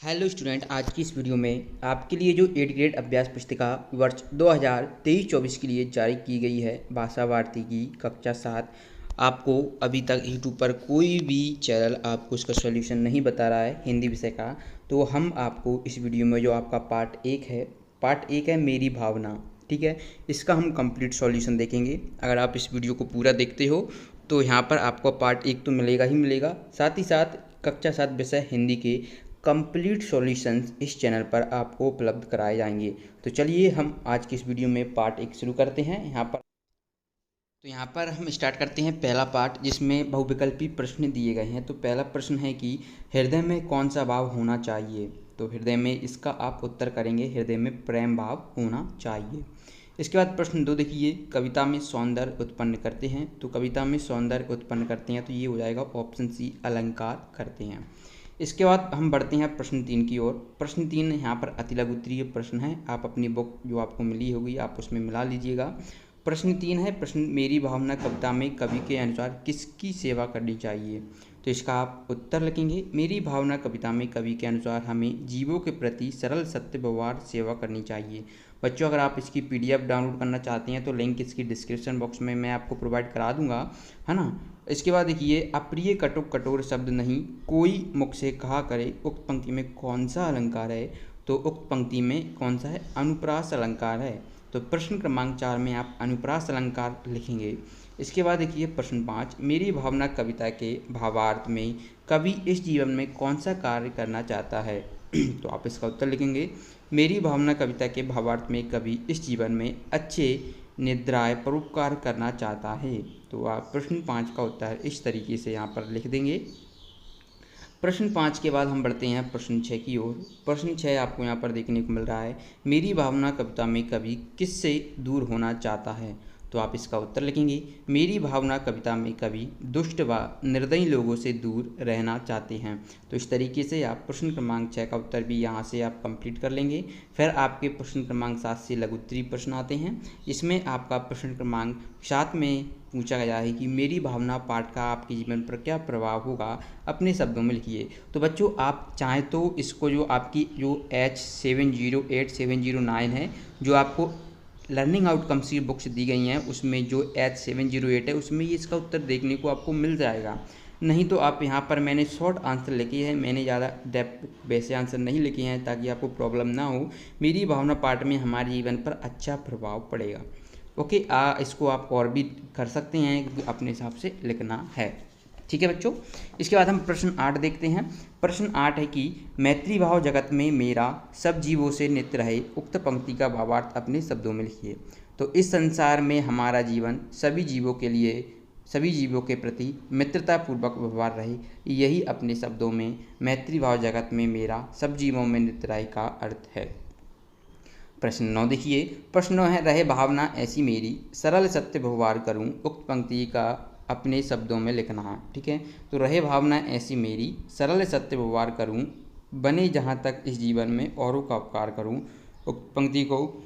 Hello student, आज की इस वीडियो में आपके लिए जो 8th ग्रेड अभ्यास पुस्तिका वर्ष 2023-24 के लिए जारी की गई है भाषा भारती की कक्षा 7। आपको अभी तक यूट्यूब पर कोई भी चैनल आपको इसका सॉल्यूशन नहीं बता रहा है हिंदी विषय का, तो हम आपको इस वीडियो में जो आपका पार्ट एक है मेरी भावना, ठीक है, इसका हम कंप्लीट सॉल्यूशन देखेंगे। अगर आप इस वीडियो को पूरा देखते हो तो यहाँ पर आपको पार्ट एक तो मिलेगा ही मिलेगा, साथ ही साथ कक्षा 7 विषय हिंदी के कंप्लीट सॉल्यूशंस इस चैनल पर आपको उपलब्ध कराए जाएंगे। तो चलिए हम आज की इस वीडियो में पार्ट एक शुरू करते हैं। यहाँ पर हम स्टार्ट करते हैं पहला पार्ट, जिसमें बहुविकल्पी प्रश्न दिए गए हैं। तो पहला प्रश्न है कि हृदय में कौन सा भाव होना चाहिए। तो हृदय में इसका आप उत्तर करेंगे हृदय में प्रेम भाव होना चाहिए। इसके बाद प्रश्न 2 देखिए, कविता में सौंदर्य उत्पन्न करते हैं। तो कविता में सौंदर्य उत्पन्न करते हैं तो ये हो जाएगा ऑप्शन सी, अलंकार करते हैं। इसके बाद हम बढ़ते हैं प्रश्न 3 की ओर। प्रश्न 3 यहाँ पर अति लघु उत्तरीय प्रश्न है, आप अपनी बुक जो आपको मिली होगी आप उसमें मिला लीजिएगा। प्रश्न 3 है, प्रश्न मेरी भावना कविता में कवि के अनुसार किसकी सेवा करनी चाहिए। तो इसका आप उत्तर लिखेंगे मेरी भावना कविता में कवि के अनुसार हमें जीवों के प्रति सरल सत्य व्यवहार सेवा करनी चाहिए। बच्चों, अगर आप इसकी PDF डाउनलोड करना चाहते हैं तो लिंक इसकी डिस्क्रिप्शन बॉक्स में मैं आपको प्रोवाइड करा दूंगा, है ना। इसके बाद देखिए, अप्रिय कटुक कठोर शब्द नहीं कोई मुख से कहा करे, उक्त पंक्ति में कौन सा अलंकार है। तो उक्त पंक्ति में कौन सा है, अनुप्रास अलंकार है। तो प्रश्न क्रमांक 4 में आप अनुप्रास अलंकार लिखेंगे। इसके बाद देखिए प्रश्न 5, मेरी भावना कविता के भावार्थ में कवि इस जीवन में कौन सा कार्य करना चाहता है। तो आप इसका उत्तर लिखेंगे मेरी भावना कविता के भावार्थ में कवि इस जीवन में अच्छे निद्राय परोपकार करना चाहता है। तो आप प्रश्न 5 का उत्तर इस तरीके से यहाँ पर लिख देंगे। प्रश्न 5 के बाद हम बढ़ते हैं प्रश्न 6 की ओर। प्रश्न 6 आपको यहाँ पर देखने को मिल रहा है, मेरी भावना कविता में कवि किससे दूर होना चाहता है। तो आप इसका उत्तर लिखेंगे मेरी भावना कविता में कवि दुष्ट व निर्दयी लोगों से दूर रहना चाहते हैं। तो इस तरीके से आप प्रश्न क्रमांक 6 का उत्तर भी यहाँ से आप कंप्लीट कर लेंगे। फिर आपके प्रश्न क्रमांक 7 से लघु उत्तरीय प्रश्न आते हैं। इसमें आपका प्रश्न क्रमांक 7 में पूछा गया है कि मेरी भावना पाठ का आपके जीवन पर क्या प्रभाव होगा, अपने शब्दों में लिखिए। तो बच्चों, आप चाहें तो इसको जो आपकी जो H708709 है, जो आपको लर्निंग आउटकम्स की बुक्स दी गई हैं, उसमें जो H708 है उसमें ये इसका उत्तर देखने को आपको मिल जाएगा। नहीं तो आप यहाँ पर मैंने शॉर्ट आंसर लिखे हैं, मैंने ज़्यादा डेप्थ वैसे आंसर नहीं लिखे हैं ताकि आपको प्रॉब्लम ना हो। मेरी भावना पाठ में हमारे जीवन पर अच्छा प्रभाव पड़ेगा। ओके, इसको आप और भी कर सकते हैं, अपने हिसाब से लिखना है, ठीक है बच्चों। इसके बाद हम प्रश्न 8 देखते हैं। प्रश्न 8 है कि मैत्री भाव जगत में मेरा सब जीवों से नित्य रहे, उक्त पंक्ति का भावार्थ अपने शब्दों में लिखिए। तो इस संसार में हमारा जीवन सभी जीवों के लिए, सभी जीवों के प्रति मित्रतापूर्वक व्यवहार रहे, यही अपने शब्दों में मैत्री भाव जगत में मेरा सब जीवों में नित्य रहे का अर्थ है। प्रश्न 9 देखिए, प्रश्न है रहे भावना ऐसी मेरी सरल सत्य व्यवहार करूं, उक्त पंक्ति का अपने शब्दों में लिखना है, ठीक है। तो रहे भावना ऐसी मेरी सरल सत्य व्यवहार करूं, बने जहां तक इस जीवन में औरों का उपकार करूं, उक्त पंक्ति को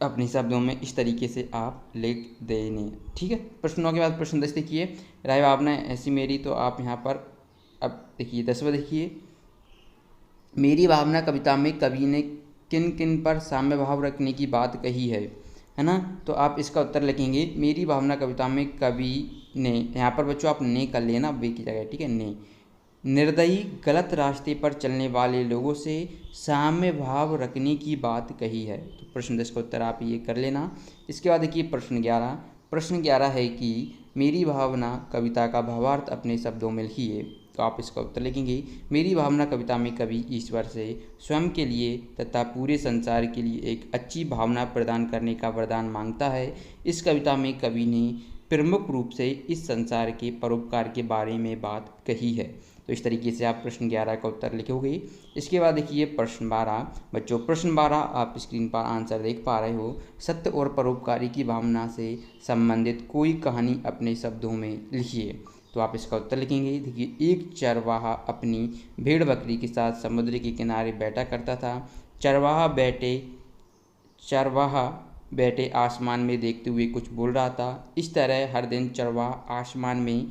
अपने शब्दों में इस तरीके से आप लिख देने, ठीक है। प्रश्न 9 के बाद प्रश्न 10 देखिए, रहे भावना ऐसी मेरी, तो आप यहाँ पर अब देखिए 10वां देखिए, मेरी भावना कविता में कवि ने किन किन पर साम्य भाव रखने की बात कही है ना। तो आप इसका उत्तर लिखेंगे मेरी भावना कविता में कवि ने, यहाँ पर बच्चों आप ने कर लेना वे की जगह, ठीक है, ने निर्दयी गलत रास्ते पर चलने वाले लोगों से साम्य भाव रखने की बात कही है। तो प्रश्न 10 का उत्तर आप ये कर लेना। इसके बाद देखिए प्रश्न 11 है कि मेरी भावना कविता का भावार्थ अपने शब्दों में लिखिए। तो आप इसका उत्तर लिखेंगे मेरी भावना कविता में कवि ईश्वर से स्वयं के लिए तथा पूरे संसार के लिए एक अच्छी भावना प्रदान करने का वरदान मांगता है। इस कविता में कवि ने प्रमुख रूप से इस संसार के परोपकार के बारे में बात कही है। तो इस तरीके से आप प्रश्न 11 का उत्तर लिखोगे। इसके बाद देखिए प्रश्न 12, बच्चों प्रश्न 12 आप स्क्रीन पर आंसर देख पा रहे हो, सत्य और परोपकारी की भावना से संबंधित कोई कहानी अपने शब्दों में लिखिए। तो आप इसका उत्तर लिखेंगे। देखिए, एक चरवाहा अपनी भेड़ बकरी के साथ समुद्र के किनारे बैठा करता था। चरवाहा बैठे आसमान में देखते हुए कुछ बोल रहा था। इस तरह हर दिन चरवाहा आसमान में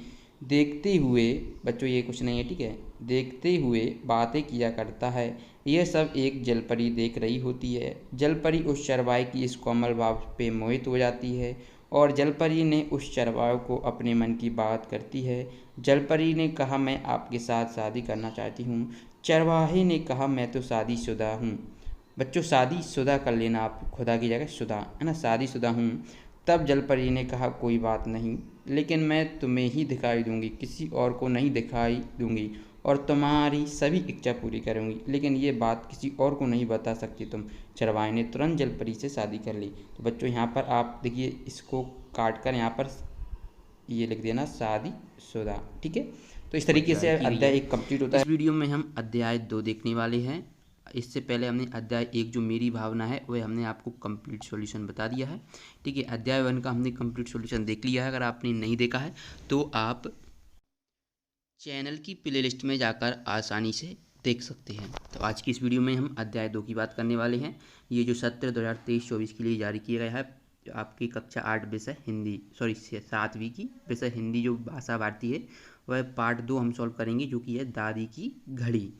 देखते हुए, बच्चों ये कुछ नहीं है, ठीक है, देखते हुए बातें किया करता है। यह सब एक जलपरी देख रही होती है। जलपरी उस चरवाहे की इस कोमल भाव पे मोहित हो जाती है और जलपरी ने उस चरवाहे को अपने मन की बात करती है। जलपरी ने कहा, मैं आपके साथ शादी करना चाहती हूँ। चरवाहे ने कहा, मैं तो शादीशुदा हूँ। बच्चों, शादीशुदा कर लेना आप, खुदा की जगह शुदा, है ना, शादीशुदा हूँ। तब जलपरी ने कहा, कोई बात नहीं, लेकिन मैं तुम्हें ही दिखाई दूंगी, किसी और को नहीं दिखाई दूंगी, और तुम्हारी सभी इच्छा पूरी करूंगी, लेकिन ये बात किसी और को नहीं बता सकती तुम। चरवाहे ने तुरंत जलपरी से शादी कर ली। तो बच्चों, यहाँ पर आप देखिए, इसको काट कर यहाँ पर ये लिख देना, शादीशुदा। ठीक है, तो इस तरीके से अध्याय 1 कंप्लीट होता है। इस वीडियो में हम अध्याय 2 देखने वाले हैं। इससे पहले हमने अध्याय 1 जो मेरी भावना है वह हमने आपको कंप्लीट सॉल्यूशन बता दिया है। ठीक है, अध्याय 1 का हमने कंप्लीट सॉल्यूशन देख लिया है। अगर आपने नहीं देखा है तो आप चैनल की प्लेलिस्ट में जाकर आसानी से देख सकते हैं। तो आज की इस वीडियो में हम अध्याय 2 की बात करने वाले हैं। ये जो सत्र 2023-24 के लिए जारी किया गया है, आपकी कक्षा 8 विषय हिंदी, सॉरी 7वीं की विषय हिंदी जो भाषा भारती है, वह पार्ट 2 हम सॉल्व करेंगे, जो कि है दादी की घड़ी।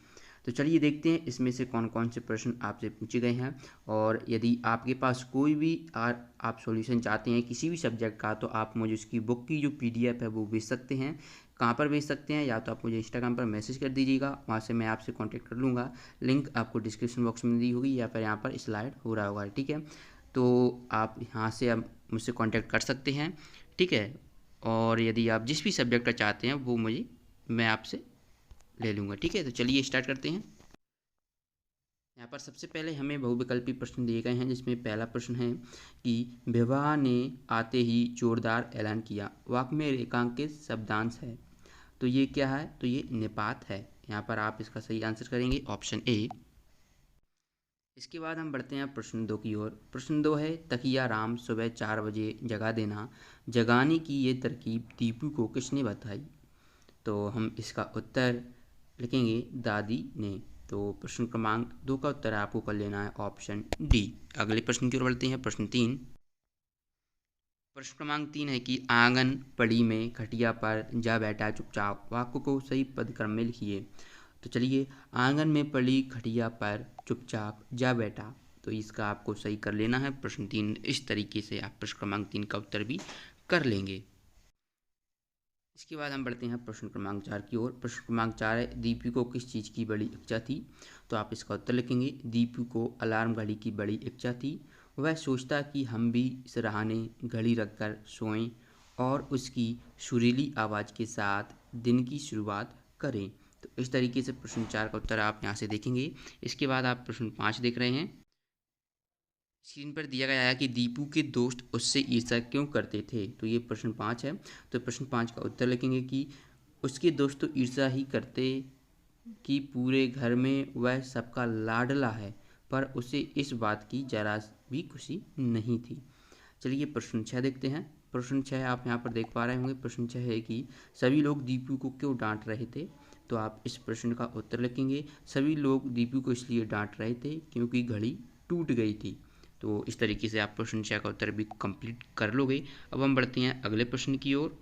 तो चलिए देखते हैं इसमें से कौन कौन से प्रश्न आपसे पूछे गए हैं। और यदि आपके पास कोई भी आप सॉल्यूशन चाहते हैं किसी भी सब्जेक्ट का, तो आप मुझे उसकी बुक की जो PDF है वो भेज सकते हैं। कहाँ पर भेज सकते हैं? या तो आप मुझे इंस्टाग्राम पर मैसेज कर दीजिएगा, वहाँ से मैं आपसे कांटेक्ट कर लूँगा। लिंक आपको डिस्क्रिप्शन बॉक्स में दी होगी या फिर यहाँ पर स्लाइड हो रहा होगा। ठीक है, तो आप यहाँ से अब मुझसे कांटेक्ट कर सकते हैं। ठीक है, और यदि आप जिस भी सब्जेक्ट का चाहते हैं वो मैं आपसे ले लूँगा। ठीक है, तो चलिए स्टार्ट करते हैं। यहाँ पर सबसे पहले हमें बहुविकल्पी प्रश्न दिए गए हैं, जिसमें पहला प्रश्न है कि विवाह ने आते ही जोरदार ऐलान किया। वाक्य में रेखांकित शब्दांश है, तो ये क्या है? तो ये निपात है। यहाँ पर आप इसका सही आंसर करेंगे ऑप्शन ए। इसके बाद हम बढ़ते हैं प्रश्न 2 की ओर। प्रश्न 2 है, तकिया राम सुबह 4 बजे जगा देना, जगाने की ये तरकीब दीपू को किसने बताई? तो हम इसका उत्तर लिखेंगे दादी ने। तो प्रश्न क्रमांक 2 का उत्तर आपको कर लेना है ऑप्शन डी। अगले प्रश्न की ओर बढ़ते हैं, प्रश्न 3। प्रश्न क्रमांक 3 है कि आंगन पड़ी में खटिया पर जा बैठा चुपचाप। वाक्य को सही पदक्रम में लिखिए। तो चलिए, आंगन में पड़ी खटिया पर चुपचाप जा बैठा, तो इसका आपको सही कर लेना है प्रश्न 3। इस तरीके से आप प्रश्न क्रमांक 3 का उत्तर भी कर लेंगे। इसके बाद हम बढ़ते हैं प्रश्न क्रमांक 4 की ओर। प्रश्न क्रमांक 4 है, दीपू को किस चीज़ की बड़ी इच्छा थी? तो आप इसका उत्तर लिखेंगे, दीपू को अलार्म घड़ी की बड़ी इच्छा थी। वह सोचता कि हम भी सराहने घड़ी रखकर सोएं और उसकी सुरीली आवाज़ के साथ दिन की शुरुआत करें। तो इस तरीके से प्रश्न 4 का उत्तर आप यहाँ से देखेंगे। इसके बाद आप प्रश्न 5 देख रहे हैं। स्क्रीन पर दिया गया है कि दीपू के दोस्त उससे ईर्ष्या क्यों करते थे? तो ये प्रश्न 5 है। तो प्रश्न 5 का उत्तर लिखेंगे कि उसके दोस्त तो ईर्ष्या ही करते कि पूरे घर में वह सबका लाडला है, पर उसे इस बात की जरा भी खुशी नहीं थी। चलिए प्रश्न 6 देखते हैं। प्रश्न 6 आप यहाँ पर देख पा रहे होंगे। प्रश्न 6 है कि सभी लोग दीपू को क्यों डांट रहे थे? तो आप इस प्रश्न का उत्तर लिखेंगे, सभी लोग दीपू को इसलिए डांट रहे थे क्योंकि घड़ी टूट गई थी। तो इस तरीके से आप प्रश्न 6 का उत्तर भी कंप्लीट कर लोगे। अब हम बढ़ते हैं अगले प्रश्न की ओर,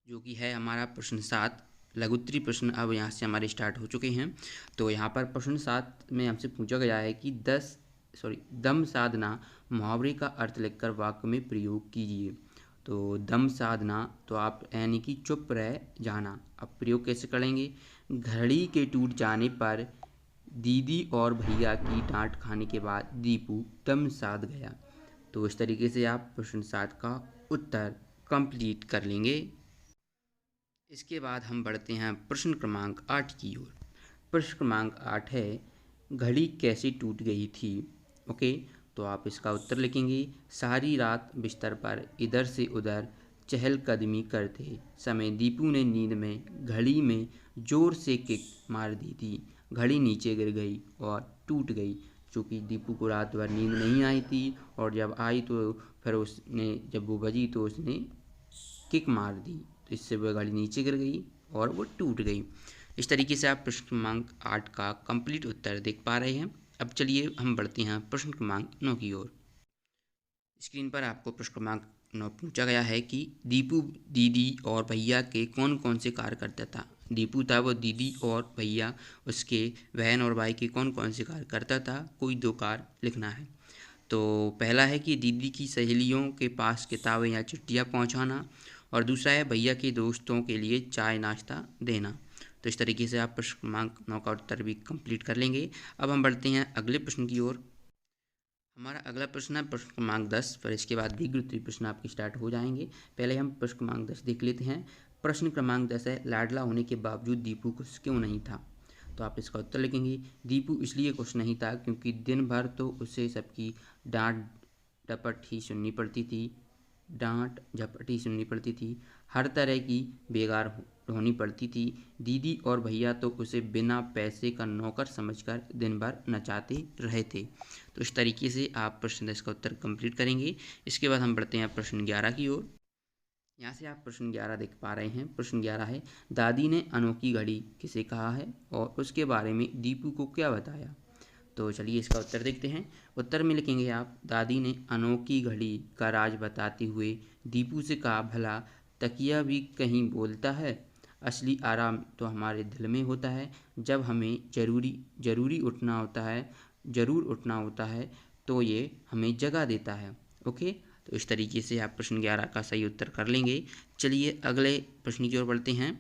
जो कि है हमारा प्रश्न 7। लघुत्तरी प्रश्न अब यहाँ से हमारे स्टार्ट हो चुके हैं। तो यहाँ पर प्रश्न 7 में हमसे पूछा गया है कि दम साधना मुहावरे का अर्थ लिखकर वाक्य में प्रयोग कीजिए। तो दम साधना, तो आप यानी कि चुप रह जाना। अब प्रयोग कैसे करेंगे? घड़ी के टूट जाने पर दीदी और भैया की डांट खाने के बाद दीपू दम साध गया। तो इस तरीके से आप प्रश्न 7 का उत्तर कंप्लीट कर लेंगे। इसके बाद हम बढ़ते हैं प्रश्न क्रमांक 8 की ओर। प्रश्न क्रमांक 8 है, घड़ी कैसे टूट गई थी? ओके, तो आप इसका उत्तर लिखेंगे, सारी रात बिस्तर पर इधर से उधर चहलकदमी करते समय दीपू ने नींद में घड़ी में जोर से किक मार दी थी। घड़ी नीचे गिर गई और टूट गई। चूँकि दीपू को रात भर नींद नहीं आई थी और जब आई तो फिर उसने, जब वो बजी तो उसने किक मार दी, तो इससे वह घड़ी नीचे गिर गई और वो टूट गई। इस तरीके से आप प्रश्न क्रमांक 8 का कंप्लीट उत्तर देख पा रहे हैं। अब चलिए हम बढ़ते हैं प्रश्न क्रमांक 9 की ओर। स्क्रीन पर आपको प्रश्न क्रमांक 9 पूछा गया है कि दीपू दीदी और भैया के कौन कौन से कार्य करता था? दीपू था वो दीदी और भैया उसके बहन और भाई के कौन कौन से कार्य करता था, कोई 2 कार्य लिखना है। तो पहला है कि दीदी की सहेलियों के पास किताबें या चिट्ठियाँ पहुँचाना, और दूसरा है भैया के दोस्तों के लिए चाय नाश्ता देना। तो इस तरीके से आप प्रश्न क्रमांक 9 का उत्तर भी कंप्लीट कर लेंगे। अब हम बढ़ते हैं अगले प्रश्न की ओर। हमारा अगला प्रश्न है प्रश्न क्रमांक 10, फिर इसके बाद दीर्घ उत्तरीय प्रश्न आपके स्टार्ट हो जाएंगे। पहले हम प्रश्न क्रमांक 10 देख लेते हैं। प्रश्न क्रमांक 10 है, लाडला होने के बावजूद दीपू खुश क्यों नहीं था। तो आप इसका उत्तर लिखेंगे, दीपू इसलिए खुश नहीं था क्योंकि दिन भर तो उसे सबकी डांट डपट ही सुननी पड़ती थी, डांट झपट ही सुननी पड़ती थी, हर तरह की बेगार होनी पड़ती थी। दीदी और भैया तो उसे बिना पैसे का नौकर समझकर दिन भर नचाते रहे थे। तो इस तरीके से आप प्रश्न 10 का उत्तर कंप्लीट करेंगे। इसके बाद हम बढ़ते हैं प्रश्न 11 की ओर। यहाँ से आप प्रश्न 11 देख पा रहे हैं। प्रश्न 11 है, दादी ने अनोखी घड़ी किसे कहा है और उसके बारे में दीपू को क्या बताया। तो चलिए इसका उत्तर देखते हैं। उत्तर में लिखेंगे आप, दादी ने अनोखी घड़ी का राज बताते हुए दीपू से कहा, भला तकिया भी कहीं बोलता है, असली आराम तो हमारे दिल में होता है, जब हमें ज़रूर उठना होता है तो ये हमें जगा देता है। ओके, तो इस तरीके से आप प्रश्न 11 का सही उत्तर कर लेंगे। चलिए अगले प्रश्न की ओर बढ़ते हैं।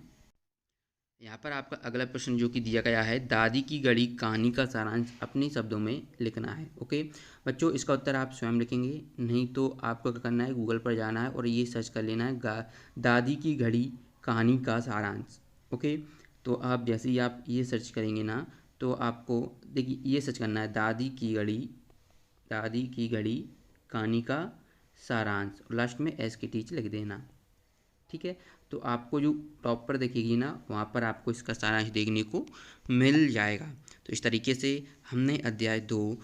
यहाँ पर आपका अगला प्रश्न जो कि दिया गया है, दादी की घड़ी कहानी का सारांश अपने शब्दों में लिखना है। ओके बच्चों, इसका उत्तर आप स्वयं लिखेंगे, नहीं तो आपको क्या करना है, गूगल पर जाना है और ये सर्च कर लेना है दादी की घड़ी कहानी का सारांश। ओके, तो आप जैसे ही आप ये सर्च करेंगे ना, तो आपको देखिए ये सर्च करना है, दादी की घड़ी कहानी का सारांश, लास्ट में एस के टीच लिख देना। ठीक है, तो आपको जो टॉप पर दिखेगी ना, वहाँ पर आपको इसका सारांश देखने को मिल जाएगा। तो इस तरीके से हमने अध्याय 2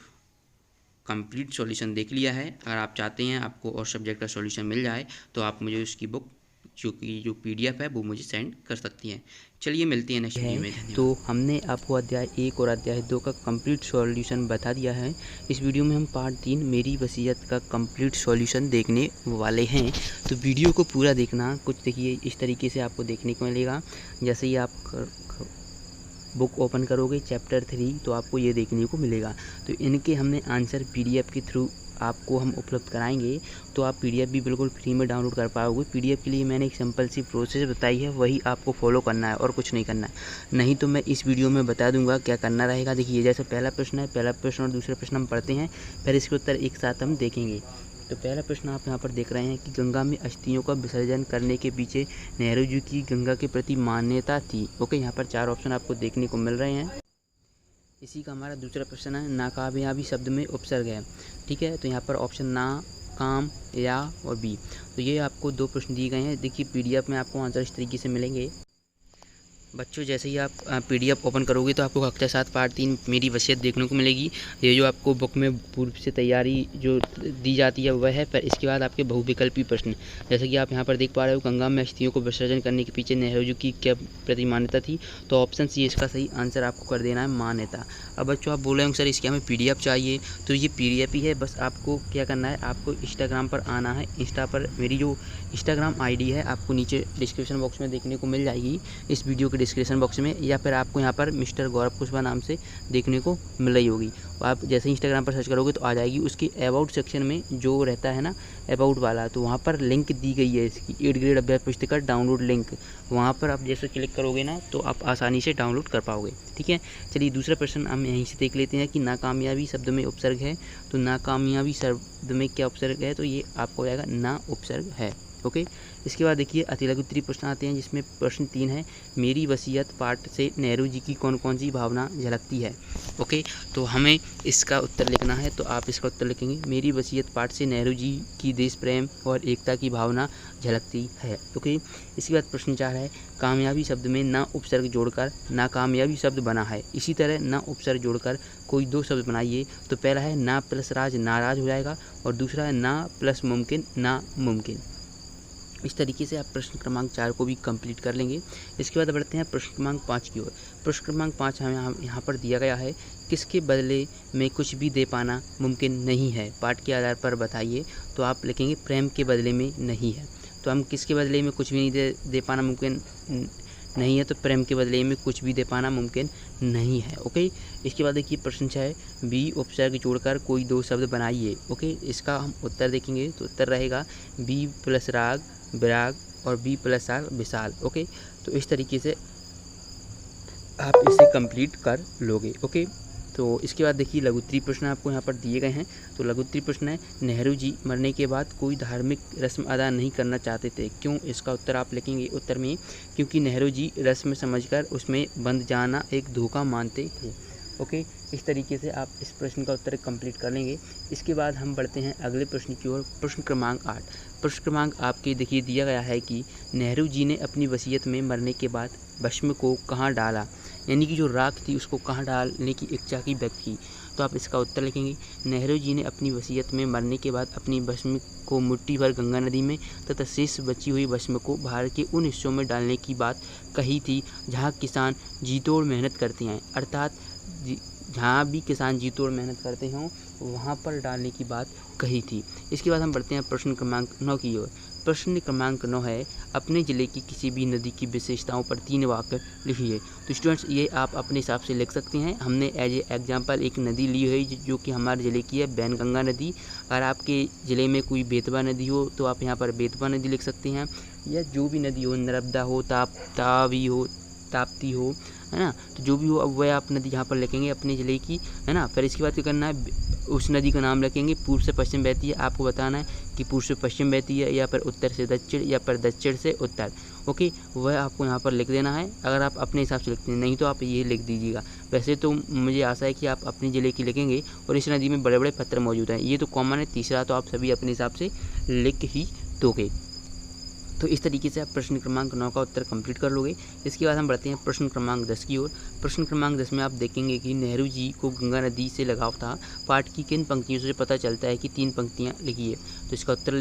कंप्लीट सॉल्यूशन देख लिया है। अगर आप चाहते हैं आपको और सब्जेक्ट का सॉल्यूशन मिल जाए तो आप मुझे उसकी बुक जो PDF है वो मुझे सेंड कर सकती हैं। चलिए मिलते हैं नेक्स्ट वीडियो में। तो हमने आपको अध्याय 1 और अध्याय 2 का कंप्लीट सॉल्यूशन बता दिया है। इस वीडियो में हम पार्ट 3 मेरी वसीयत का कंप्लीट सॉल्यूशन देखने वाले हैं। तो वीडियो को पूरा देखना। कुछ देखिए इस तरीके से आपको देखने को मिलेगा। जैसे ही आप बुक ओपन करोगे चैप्टर 3 तो आपको ये देखने को मिलेगा। तो इनके हमने आंसर PDF के थ्रू आपको हम उपलब्ध कराएंगे, तो आप PDF भी बिल्कुल फ्री में डाउनलोड कर पाओगे। PDF के लिए मैंने एक सिंपल सी प्रोसेस बताई है, वही आपको फॉलो करना है और कुछ नहीं करना है। नहीं तो मैं इस वीडियो में बता दूंगा क्या करना रहेगा। देखिए जैसे पहला प्रश्न है, पहला प्रश्न और दूसरा प्रश्न हम पढ़ते हैं, फिर इसके उत्तर एक साथ हम देखेंगे। तो पहला प्रश्न आप यहाँ पर देख रहे हैं कि गंगा में अस्थियों का विसर्जन करने के पीछे नेहरू जी की गंगा के प्रति मान्यता थी। ओके, यहाँ पर 4 ऑप्शन आपको देखने को मिल रहे हैं। इसी का हमारा दूसरा प्रश्न है, नाकामयाबी शब्द में उपसर्ग है। ठीक है, तो यहाँ पर ऑप्शन ना, काम, या और बी। तो ये आपको 2 प्रश्न दिए गए हैं। देखिए PDF में आपको आंसर इस तरीके से मिलेंगे। बच्चों जैसे ही आप PDF ओपन करोगे तो आपको कक्षा 7 पार्ट 3 मेरी वसीयत देखने को मिलेगी। ये जो आपको बुक में पूर्व से तैयारी जो दी जाती है वह है। फिर इसके बाद आपके बहुविकल्पी प्रश्न, जैसे कि आप यहाँ पर देख पा रहे हो, गंगा में अस्थियों को विसर्जन करने के पीछे नेहरू जी की क्या प्रति मान्यता थी। तो ऑप्शन सी इसका सही आंसर आपको कर देना है, मान्यता। अब बच्चों आप बोल रहे हो सर इसके हमें PDF चाहिए, तो ये PDF ही है। बस आपको क्या करना है, आपको इंस्टाग्राम पर आना है। इंस्टा पर मेरी जो इंस्टाग्राम ID है आपको नीचे डिस्क्रिप्शन बॉक्स में देखने को मिल जाएगी, इस वीडियो के डिस्क्रिप्शन बॉक्स में, या फिर आपको यहाँ पर मिस्टर गौरव कुशवाहा नाम से देखने को मिल रही होगी। आप जैसे इंस्टाग्राम पर सर्च करोगे तो आ जाएगी। उसकी अबाउट सेक्शन में जो रहता है ना अबाउट वाला, तो वहाँ पर लिंक दी गई है इसकी 8th ग्रेड अभ्यास पुस्तिका डाउनलोड लिंक। वहाँ पर आप जैसे क्लिक करोगे ना तो आप आसानी से डाउनलोड कर पाओगे। ठीक है, चलिए दूसरा प्रश्न हम यहीं से देख लेते हैं कि नाकामयाबी शब्द में उपसर्ग है। तो नाकामयाबी शब्द में क्या उपसर्ग है, तो ये आपको हो जाएगा ना उपसर्ग है। ओके, इसके बाद देखिए अतिलघु उत्तरीय प्रश्न आते हैं, जिसमें प्रश्न 3 है, मेरी वसीयत पाठ से नेहरू जी की कौन कौन सी भावना झलकती है। ओके, तो हमें इसका उत्तर लिखना है। तो आप इसका उत्तर लिखेंगे, मेरी वसीयत पाठ से नेहरू जी की देश प्रेम और एकता की भावना झलकती है। ओके, इसके बाद प्रश्न 4 है, कामयाबी शब्द में ना उपसर्ग जोड़कर नाकामयाबी शब्द बना है। इसी तरह ना उपसर्ग जोड़कर कोई 2 शब्द बनाइए। तो पहला है ना प्लस राज नाराज हो जाएगा, और दूसरा है ना प्लस मुमकिन ना मुमकिन। इस तरीके से आप प्रश्न क्रमांक 4 को भी कंप्लीट कर लेंगे। इसके बाद बढ़ते हैं प्रश्न क्रमांक 5 की ओर। प्रश्न क्रमांक 5 हमें यहाँ पर दिया गया है, किसके बदले में कुछ भी दे पाना मुमकिन नहीं है, पाठ के आधार पर बताइए। तो आप लिखेंगे प्रेम के बदले में नहीं है। तो हम किसके बदले में कुछ भी नहीं दे पाना मुमकिन नहीं है तो प्रेम के बदले में कुछ भी दे पाना मुमकिन नहीं है। ओके, इसके बाद देखिए प्रश्न 6, बी उपसर्ग जोड़कर कोई दो शब्द बनाइए। ओके, इसका हम उत्तर देखेंगे तो उत्तर रहेगा बी प्लस राग विराग और बी प्लस साग विशाल। ओके, तो इस तरीके से आप इसे कंप्लीट कर लोगे। ओके, तो इसके बाद देखिए लघुत्तरीय प्रश्न आपको यहाँ पर दिए गए हैं। तो लघुत्तरीय प्रश्न है, नेहरू जी मरने के बाद कोई धार्मिक रस्म अदा नहीं करना चाहते थे, क्यों? इसका उत्तर आप लिखेंगे उत्तर में, क्योंकि नेहरू जी रस्म समझकर उसमें बंध जाना एक धोखा मानते थे। ओके, इस तरीके से आप इस प्रश्न का उत्तर कंप्लीट कर लेंगे। इसके बाद हम बढ़ते हैं अगले प्रश्न की ओर। प्रश्न क्रमांक 8। प्रश्न क्रमांक आपके देखिए दिया गया है कि नेहरू जी ने अपनी वसीयत में मरने के बाद भस्म को कहाँ डाला, यानी कि जो राख थी उसको कहाँ डालने की इच्छा की व्यक्त की। तो आप इसका उत्तर लिखेंगे, नेहरू जी ने अपनी वसीयत में मरने के बाद अपनी भस्म को मुट्ठी भर गंगा नदी में तथा शेष बची हुई भस्म को भारत के उन हिस्सों में डालने की बात कही थी जहाँ किसान जी तोड़ मेहनत करते हैं, अर्थात जहाँ भी किसान जी तोड़ मेहनत करते हों वहाँ पर डालने की बात कही थी। इसके बाद हम बढ़ते हैं प्रश्न क्रमांक 9 की ओर। प्रश्न क्रमांक 9 है, अपने ज़िले की किसी भी नदी की विशेषताओं पर 3 वाक्य लिखिए। तो स्टूडेंट्स ये आप अपने हिसाब से लिख सकते हैं। हमने एज ए एग्जाम्पल एक नदी ली है जो कि हमारे ज़िले की है, बैनगंगा नदी। अगर आपके ज़िले में कोई बेतवा नदी हो तो आप यहाँ पर बेतवा नदी लिख सकते हैं, या जो भी नदी हो, नर्मदा हो, तावी हो, ताप्ती हो, है ना, तो जो भी हो अब वह आप नदी यहाँ पर लिखेंगे अपने ज़िले की, है ना। फिर इसके बाद क्या करना है, उस नदी का नाम लिखेंगे, पूर्व से पश्चिम बहती है, आपको बताना है कि पूर्व से पश्चिम बहती है या फिर उत्तर से दक्षिण या फिर दक्षिण से उत्तर। ओके, वह आपको यहाँ पर लिख देना है, अगर आप अपने हिसाब से लिखते हैं, नहीं तो आप ये लिख दीजिएगा। वैसे तो मुझे आशा है कि आप अपने ज़िले की लिखेंगे और इस नदी में बड़े बड़े पत्थर मौजूद हैं, ये तो कॉमन है। तीसरा तो आप सभी अपने हिसाब से लिख ही दोगे। तो इस तरीके से आप प्रश्न क्रमांक 9 का उत्तर कंप्लीट कर लोगे। इसके बाद हम बढ़ते हैं प्रश्न क्रमांक 10 की ओर। प्रश्न क्रमांक 10 में आप देखेंगे कि नेहरू जी को गंगा नदी से लगाव था। पाठ की किन पंक्तियों से पता चलता है कि 3 पंक्तियां लिखिए। तो इसका उत्तर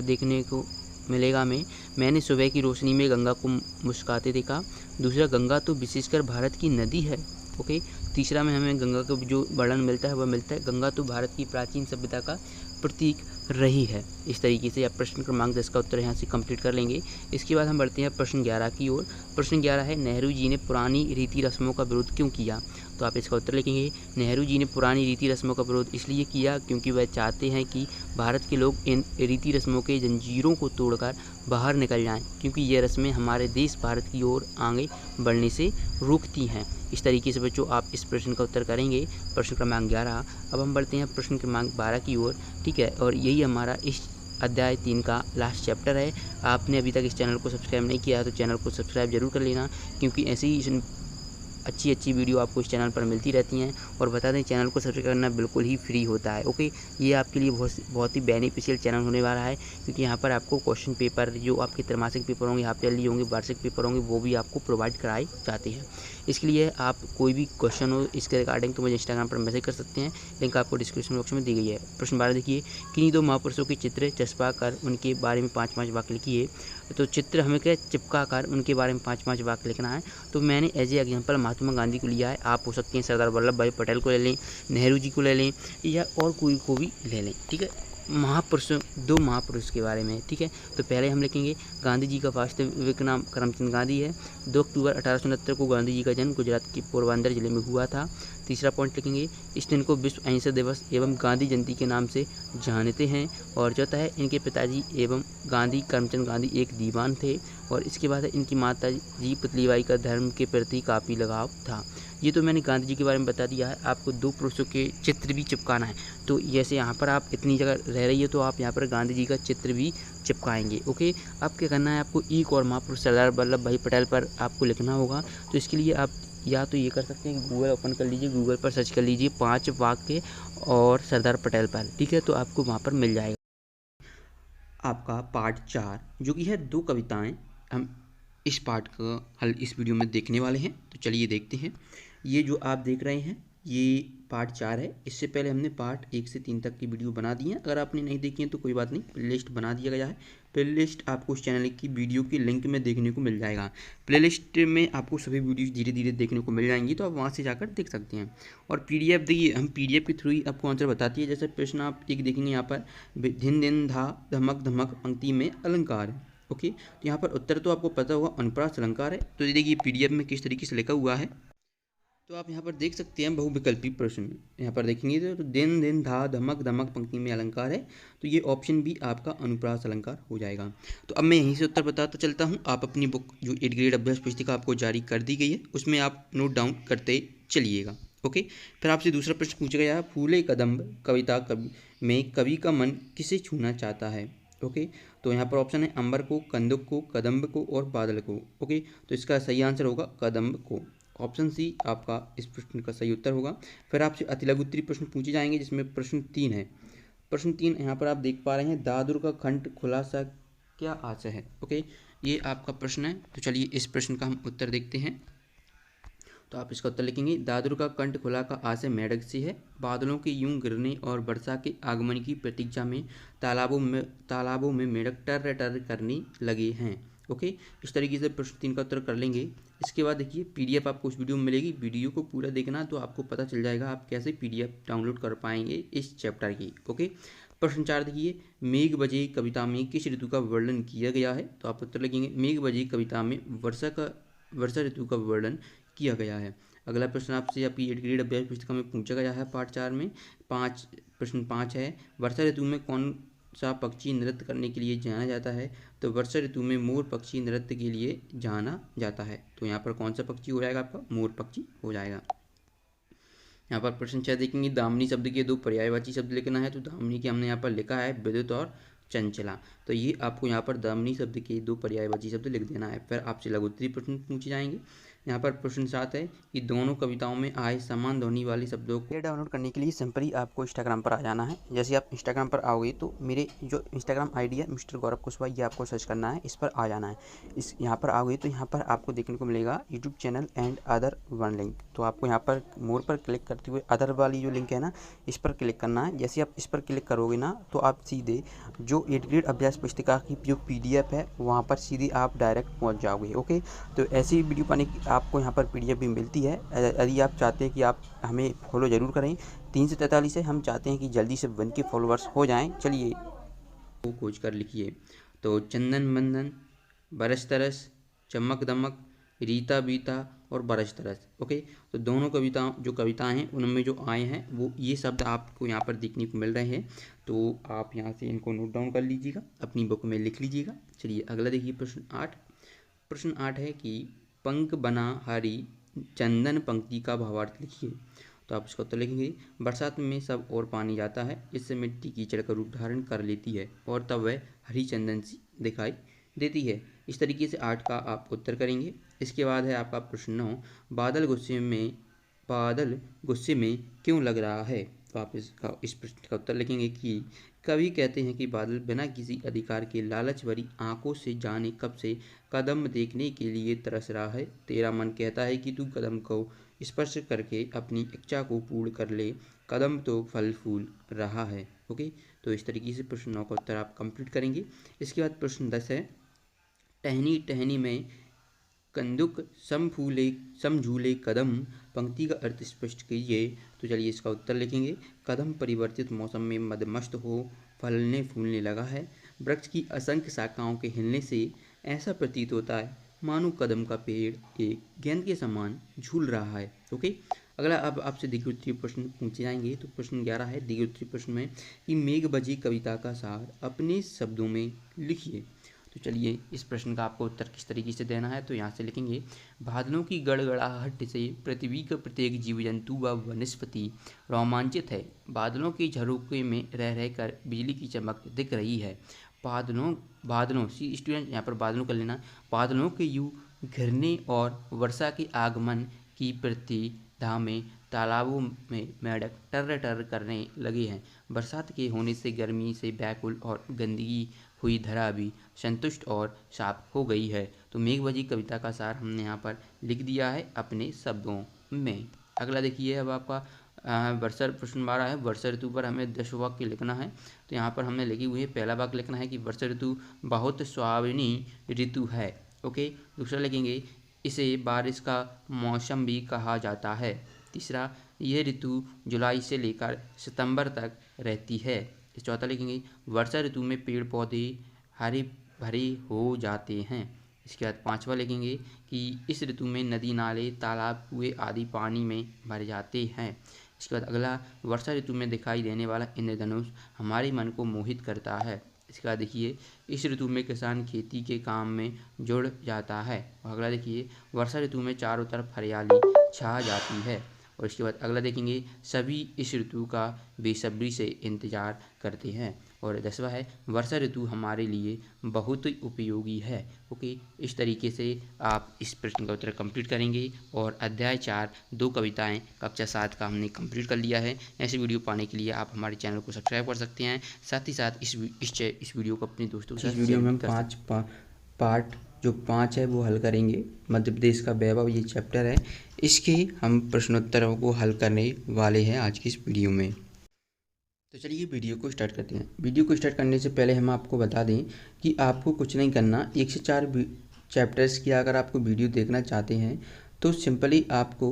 देखने को मिलेगा हमें, मैंने सुबह की रोशनी में गंगा को मुस्कुराते देखा। दूसरा, गंगा तो विशेषकर भारत की नदी है। ओके, तीसरा में हमें गंगा का जो वर्णन मिलता है वह मिलता है, गंगा तो भारत की प्राचीन सभ्यता का प्रतीक रही है। इस तरीके से आप प्रश्न क्रमांक 10 का उत्तर यहाँ से कंप्लीट कर लेंगे। इसके बाद हम बढ़ते हैं प्रश्न 11 की ओर। प्रश्न 11 है, नेहरू जी ने पुरानी रीति रस्मों का विरोध क्यों किया। तो आप इसका उत्तर लिखेंगे, नेहरू जी ने पुरानी रीति रस्मों का विरोध इसलिए किया क्योंकि वह चाहते हैं कि भारत के लोग इन रीति रस्मों के जंजीरों को तोड़कर बाहर निकल जाएं, क्योंकि ये रस्में हमारे देश भारत की ओर आगे बढ़ने से रोकती हैं। इस तरीके से बच्चों आप इस प्रश्न का उत्तर करेंगे, प्रश्न क्रमांक 11। अब हम बढ़ते हैं प्रश्न क्रमांक 12 की ओर, ठीक है, और यही हमारा इस अध्याय 3 का लास्ट चैप्टर है। आपने अभी तक इस चैनल को सब्सक्राइब नहीं किया है तो चैनल को सब्सक्राइब जरूर कर लेना, क्योंकि ऐसे ही अच्छी वीडियो आपको इस चैनल पर मिलती रहती हैं। और बता दें, चैनल को सब्सक्राइब करना बिल्कुल ही फ्री होता है। ओके, ये आपके लिए बहुत ही बेनिफिशियल चैनल होने वाला है, क्योंकि यहाँ पर आपको क्वेश्चन पेपर जो आपके त्रैमासिक पेपर होंगे, हाफ ईयरली होंगे, वार्षिक पेपर होंगे, वो भी आपको प्रोवाइड कराए जाते हैं। इसके लिए आप कोई भी क्वेश्चन हो इसके रिगार्डिंग तो मुझे इंस्टाग्राम पर मैसेज कर सकते हैं, लिंक आपको डिस्क्रिप्शन बॉक्स में दी गई है। प्रश्न 12 देखिए, किन्हीं 2 महापुरुषों के चित्र चस्पा कर उनके बारे में 5-5 वाक्य लिखिए। तो चित्र हमें क्या चिपका कर उनके बारे में 5-5 वाक्य लिखना है। तो मैंने as a example Mahatma Gandhi को लिया है, आप हो सकते हैं सरदार वल्लभ भाई पटेल को ले लें, नेहरू जी को ले लें, या और कोई को भी ले लें, ठीक है। महापुरुषों 2 महापुरुष के बारे में, ठीक है। तो पहले हम लिखेंगे, गांधी जी का वास्तविक नाम करमचंद गांधी है। 2 अक्टूबर 1869 को गांधी जी का जन्म गुजरात के पोरबंदर जिले में हुआ था। तीसरा पॉइंट लिखेंगे, इस दिन को विश्व अहिंसा दिवस एवं गांधी जयंती के नाम से जानते हैं। और चौथा है, इनके पिताजी एवं गांधी करमचंद गांधी एक दीवान थे। और इसके बाद है, इनकी माता जी पुतलीबाई का धर्म के प्रति काफ़ी लगाव था। ये तो मैंने गांधी जी के बारे में बता दिया है। आपको 2 पुरुषों के चित्र भी चिपकाना है। तो जैसे यहाँ पर आप इतनी जगह रह रही है तो आप यहाँ पर गांधी जी का चित्र भी चिपकाएंगे। ओके, अब क्या करना है, आपको एक और महापुरुष सरदार वल्लभ भाई पटेल पर आपको लिखना होगा। तो इसके लिए आप या तो ये कर सकते हैं, गूगल ओपन कर लीजिए, गूगल पर सर्च कर लीजिए 5 वाक्य और सरदार पटेल पर, ठीक है, तो आपको वहाँ पर मिल जाएगा। आपका पार्ट 4 जो कि है 2 कविताएं, हम इस पार्ट का हल इस वीडियो में देखने वाले हैं। तो चलिए देखते हैं। ये जो आप देख रहे हैं ये पार्ट 4 है। इससे पहले हमने पार्ट 1 से 3 तक की वीडियो बना दी है। अगर आपने नहीं देखी है तो कोई बात नहीं, प्लेलिस्ट बना दिया गया है। प्लेलिस्ट आपको उस चैनल की वीडियो की लिंक में देखने को मिल जाएगा। प्लेलिस्ट में आपको सभी वीडियो धीरे धीरे देखने को मिल जाएंगी, तो आप वहाँ से जाकर देख सकते हैं। और PDF देखिए, हम PDF के थ्रू ही आपको आंसर बताती है। जैसे प्रश्न आप एक देखेंगे यहाँ पर, धिन दिन धा धमक धमक पंक्ति में अलंकार है, ओके, तो यहाँ पर उत्तर तो आपको पता होगा, अनुप्रास अलंकार है। तो ये देखिए पीडीएफ में किस तरीके से लिखा हुआ है, तो आप यहाँ पर देख सकते हैं बहुविकल्पी प्रश्न में। यहाँ पर देखेंगे तो दिन दिन धा धमक धमक पंक्ति में अलंकार है, तो ये ऑप्शन भी आपका अनुप्रास अलंकार हो जाएगा। तो अब मैं यहीं से उत्तर बताता चलता हूँ। आप अपनी बुक जो 8 ग्रेड अभ्यास पुस्तिका आपको जारी कर दी गई है, उसमें आप नोट डाउन करते चलिएगा। ओके, फिर आपसे दूसरा प्रश्न पूछा गया, फूले कदम्ब कविता में कवि का मन किसे छूना चाहता है। ओके, तो यहाँ पर ऑप्शन है अंबर को, कंदुक को, कदम्ब को और बादल को। ओके, तो इसका सही आंसर होगा कदम्ब को। ऑप्शन सी आपका इस प्रश्न का सही उत्तर होगा। फिर आपसे अतिलघु उत्तरीय प्रश्न पूछे जाएंगे, जिसमें प्रश्न 3 है। प्रश्न 3 यहाँ पर आप देख पा रहे हैं, दादुर का खंड खुलासा क्या आशय है। ओके, ये आपका प्रश्न है। तो चलिए इस प्रश्न का हम उत्तर देखते हैं। तो आप इसका उत्तर लिखेंगे, दादुर का कंठ खुला का आशय मेढक से है। बादलों के यूं गिरने और वर्षा के आगमन की प्रतीक्षा में तालाबों में मेढक टर टर करने लगे हैं। ओके, इस तरीके से प्रश्न 3 का उत्तर कर लेंगे। इसके बाद देखिए पीडीएफ आपको उस वीडियो में मिलेगी, वीडियो को पूरा देखना, तो आपको पता चल जाएगा आप कैसे पीडीएफ डाउनलोड कर पाएंगे इस चैप्टर की। ओके, प्रश्न 4 देखिए, मेघ बजे कविता में किस ऋतु का वर्णन किया गया है। तो आप उत्तर लिखेंगे, मेघ बजे कविता में वर्षा ऋतु का वर्णन किया गया है। अगला प्रश्न आपसे आपकी 8 ग्रेड अभ्यास पुस्तिका में पूछा गया है पार्ट 4 में। प्रश्न 5 है, वर्षा ऋतु में कौन सा पक्षी नृत्य करने के लिए जाना जाता है। तो वर्षा ऋतु में मोर पक्षी नृत्य के लिए जाना जाता है। तो यहाँ पर कौन सा पक्षी हो जाएगा आपका, मोर पक्षी हो जाएगा। यहाँ पर प्रश्न 6 देखेंगे, दामिनी शब्द के 2 पर्यायवाची शब्द लिखना है। तो दामिनी के हमने यहाँ पर लिखा है विद्युत और चंचला, तो ये आपको यहाँ पर दामिनी शब्द के 2 पर्यायवाची शब्द लिख देना है। फिर आपसे लघु उत्तरीय प्रश्न पूछे जाएंगे। यहाँ पर प्रश्न 7 है कि दोनों कविताओं में आए समान ध्वनि वाले शब्दों को डाउनलोड करने के लिए सिंपल ही आपको इंस्टाग्राम पर आ जाना है। जैसे आप इंस्टाग्राम पर आओगे तो मेरे जो इंस्टाग्राम आईडी है मिस्टर गौरव कुशवाहा, ये आपको सर्च करना है, इस पर आ जाना है। इस यहाँ पर आओगे तो यहाँ पर आपको देखने को मिलेगा YouTube channel and other one link. तो आपको यहाँ पर मोर पर क्लिक करते हुए अदर वाली जो लिंक है ना, इस पर क्लिक करना है। जैसे आप इस पर क्लिक करोगे ना, तो आप सीधे जो 8 ग्रेड अभ्यास पुस्तिका की जो पीडीएफ है वहाँ पर सीधे आप डायरेक्ट पहुँच जाओगे। ओके, तो ऐसी वीडियो पाने की आपको यहाँ पर पीडीएफ भी मिलती है। यदि आप चाहते हैं कि आप हमें फॉलो ज़रूर करें, 3 से 43 है, हम चाहते हैं कि जल्दी से 1 के फॉलोअर्स हो जाएं। चलिए वो खोज कर लिखिए। तो चंदन बंदन, बरस तरस, चमक दमक, रीता बीता और बरस तरस। ओके, तो दोनों कविताएं हैं, उनमें जो आए हैं वो ये शब्द आपको यहाँ पर देखने को मिल रहे हैं। तो आप यहाँ से इनको नोट डाउन कर लीजिएगा, अपनी बुक में लिख लीजिएगा। चलिए अगला देखिए प्रश्न 8। प्रश्न 8 है कि पंख बना हरी चंदन पंक्ति का भावार्थ लिखिए। तो आप इसका उत्तर लिखेंगे, बरसात में सब और पानी जाता है, इससे मिट्टी कीचड़ का रूप धारण कर लेती है और तब वह हरी चंदन सी दिखाई देती है। इस तरीके से 8 का आप उत्तर करेंगे। इसके बाद है आपका प्रश्न 9, बादल गुस्से में क्यों लग रहा है। तो आप इस प्रश्न का उत्तर लिखेंगे कि कवि कहते हैं कि बादल बिना किसी अधिकार के लालच भरी आंखों से जाने कब से कदम देखने के लिए तरस रहा है। तेरा मन कहता है कि तू कदम को स्पर्श करके अपनी इच्छा को पूर्ण कर ले, कदम तो फल फूल रहा है। ओके, तो इस तरीके से प्रश्न 9 का उत्तर आप कंप्लीट करेंगे। इसके बाद प्रश्न 10 है, टहनी टहनी में कंदुक समझूले कदम पंक्ति का अर्थ स्पष्ट कीजिए। तो चलिए इसका उत्तर लिखेंगे, कदम परिवर्तित मौसम में मदमस्त हो फलने फूलने लगा है। वृक्ष की असंख्य शाखाओं के हिलने से ऐसा प्रतीत होता है मानो कदम का पेड़ एक गेंद के समान झूल रहा है। ओके, अगला अब आपसे द्वितीय उत्तरीय प्रश्न पूछे जाएंगे। तो प्रश्न 11 है द्वितीय उत्तरीय प्रश्न में कि मेघ बजी कविता का सार अपने शब्दों में लिखिए। तो चलिए इस प्रश्न का आपको उत्तर किस तरीके से देना है। तो यहाँ से लिखेंगे, बादलों की गड़गड़ाहट से पृथ्वी का प्रत्येक जीव जंतु व वनस्पति रोमांचित है। बादलों के झरोखे में रह रहकर बिजली की चमक दिख रही है। बादलों सी स्टूडेंट यहाँ पर बादलों कर लेना, बादलों के यूं घिरने और वर्षा के आगमन की प्रतिधा में तालाबों में मेढक टर टर करने लगे हैं। बरसात के होने से गर्मी से व्याकुल और गंदगी हुई धरा भी संतुष्ट और साफ हो गई है। तो मेघबजी कविता का सार हमने यहाँ पर लिख दिया है अपने शब्दों में। अगला देखिए अब आपका वर्षा प्रश्न 12 है, वर्षा ऋतु पर हमें 10 वाक्य लिखना है। तो यहाँ पर हमने लिखी हुई है, पहला वाक्य लिखना है कि वर्षा ऋतु बहुत सुहावनी ऋतु है। ओके, दूसरा लिखेंगे, इसे बारिश का मौसम भी कहा जाता है। तीसरा, यह ऋतु जुलाई से लेकर सितंबर तक रहती है। चौथा लिखेंगे, वर्षा ऋतु में पेड़ पौधे हरे भरे हो जाते हैं। इसके बाद 5वां लिखेंगे कि इस ऋतु में नदी नाले तालाब कुएं आदि पानी में भर जाते हैं। इसके बाद अगला, वर्षा ऋतु में दिखाई देने वाला इंद्रधनुष हमारे मन को मोहित करता है। इसके बाद देखिए, इस ऋतु में किसान खेती के काम में जुड़ जाता है। और अगला देखिए, वर्षा ऋतु में चारों तरफ हरियाली छा जाती है। और इसके बाद अगला देखेंगे, सभी इस ऋतु का बेसब्री से इंतजार करते हैं। और 10वां है, वर्षा ऋतु हमारे लिए बहुत उपयोगी है। ओके, इस तरीके से आप इस प्रश्न का उत्तर कंप्लीट करेंगे। और अध्याय 4 2 कविताएं कक्षा 7 का हमने कंप्लीट कर लिया है। ऐसे वीडियो पाने के लिए आप हमारे चैनल को सब्सक्राइब कर सकते हैं। साथ ही साथ इस वीडियो को अपने दोस्तों के साथ वीडियो में हम पार्ट जो 5 है वो हल करेंगे। मध्य प्रदेश का वैभव ये चैप्टर है, इसके हम प्रश्नोत्तरों को हल करने वाले हैं आज की इस वीडियो में। तो चलिए वीडियो को स्टार्ट करते हैं। वीडियो को स्टार्ट करने से पहले हम आपको बता दें कि आपको कुछ नहीं करना। 1 से 4 चैप्टर्स की अगर आपको वीडियो देखना चाहते हैं तो सिंपली आपको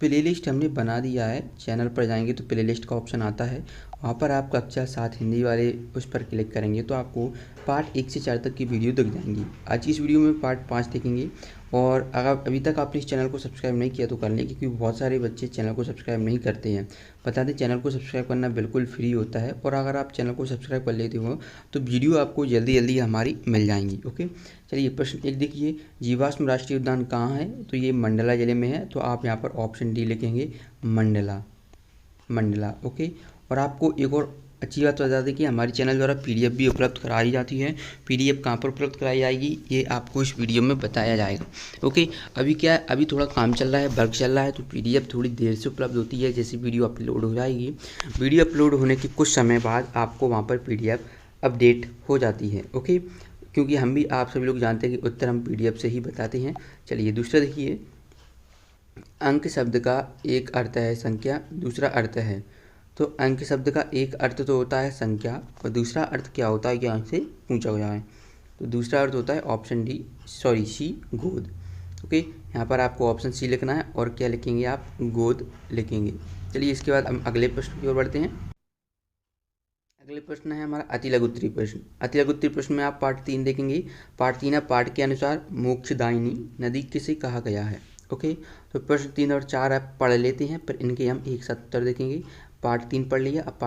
प्लेलिस्ट हमने बना दिया है। चैनल पर जाएंगे तो प्लेलिस्ट का ऑप्शन आता है, वहाँ पर आप कक्षा 7 हिंदी वाले उस पर क्लिक करेंगे तो आपको पार्ट 1 से 4 तक की वीडियो दिख जाएंगी। आज की इस वीडियो में पार्ट 5 देखेंगे। और अगर अभी तक आपने इस चैनल को सब्सक्राइब नहीं किया तो कर लें, क्योंकि बहुत सारे बच्चे चैनल को सब्सक्राइब नहीं करते हैं। बता दें, चैनल को सब्सक्राइब करना बिल्कुल फ्री होता है। और अगर आप चैनल को सब्सक्राइब कर लेते हो तो वीडियो आपको जल्दी जल्दी हमारी मिल जाएंगी। ओके, चलिए प्रश्न 1 देखिए, जीवाश्म राष्ट्रीय उद्यान कहाँ है? तो ये मंडला जिले में है। तो आप यहाँ पर ऑप्शन डी लिखेंगे, मंडला। ओके, और आपको एक और अच्छी बात बता दें कि हमारे चैनल द्वारा पीडीएफ भी उपलब्ध कराई जाती है। पीडीएफ कहाँ पर उपलब्ध कराई जाएगी ये आपको इस वीडियो में बताया जाएगा। ओके, अभी क्या है, अभी थोड़ा काम चल रहा है, वर्क चल रहा है, तो पीडीएफ थोड़ी देर से उपलब्ध होती है। जैसे वीडियो अपलोड हो जाएगी, वीडियो अपलोड होने के कुछ समय बाद आपको वहाँ पर पीडीएफ अपडेट हो जाती है। ओके, क्योंकि हम भी, आप सभी लोग जानते हैं कि उत्तर हम पीडीएफ से ही बताते हैं। चलिए दूसरा देखिए, अंक शब्द का एक अर्थ है संख्या, दूसरा अर्थ है। तो अंक शब्द का एक अर्थ तो होता है संख्या, और दूसरा अर्थ क्या होता है, क्या से पूछा गया है। तो दूसरा अर्थ होता है ऑप्शन सी, गोद। ओके, यहाँ पर आपको ऑप्शन सी लिखना है और क्या लिखेंगे आप, गोद लिखेंगे। चलिए इसके बाद हम अगले प्रश्न की ओर बढ़ते हैं। अगले प्रश्न है हमारा अतिलघुत्तरी प्रश्न। अतिलघुत्तरी प्रश्न में आप पार्ट 3 देखेंगे। पार्ट 3 है, पार्ट के अनुसार मोक्षदायिनी नदी किसे कहा गया है। ओके, तो प्रश्न 3 और 4 आप पढ़ लेते हैं, पर इनके हम एक साथ उत्तर देखेंगे। पार्ट 3 पढ़ लिया, अब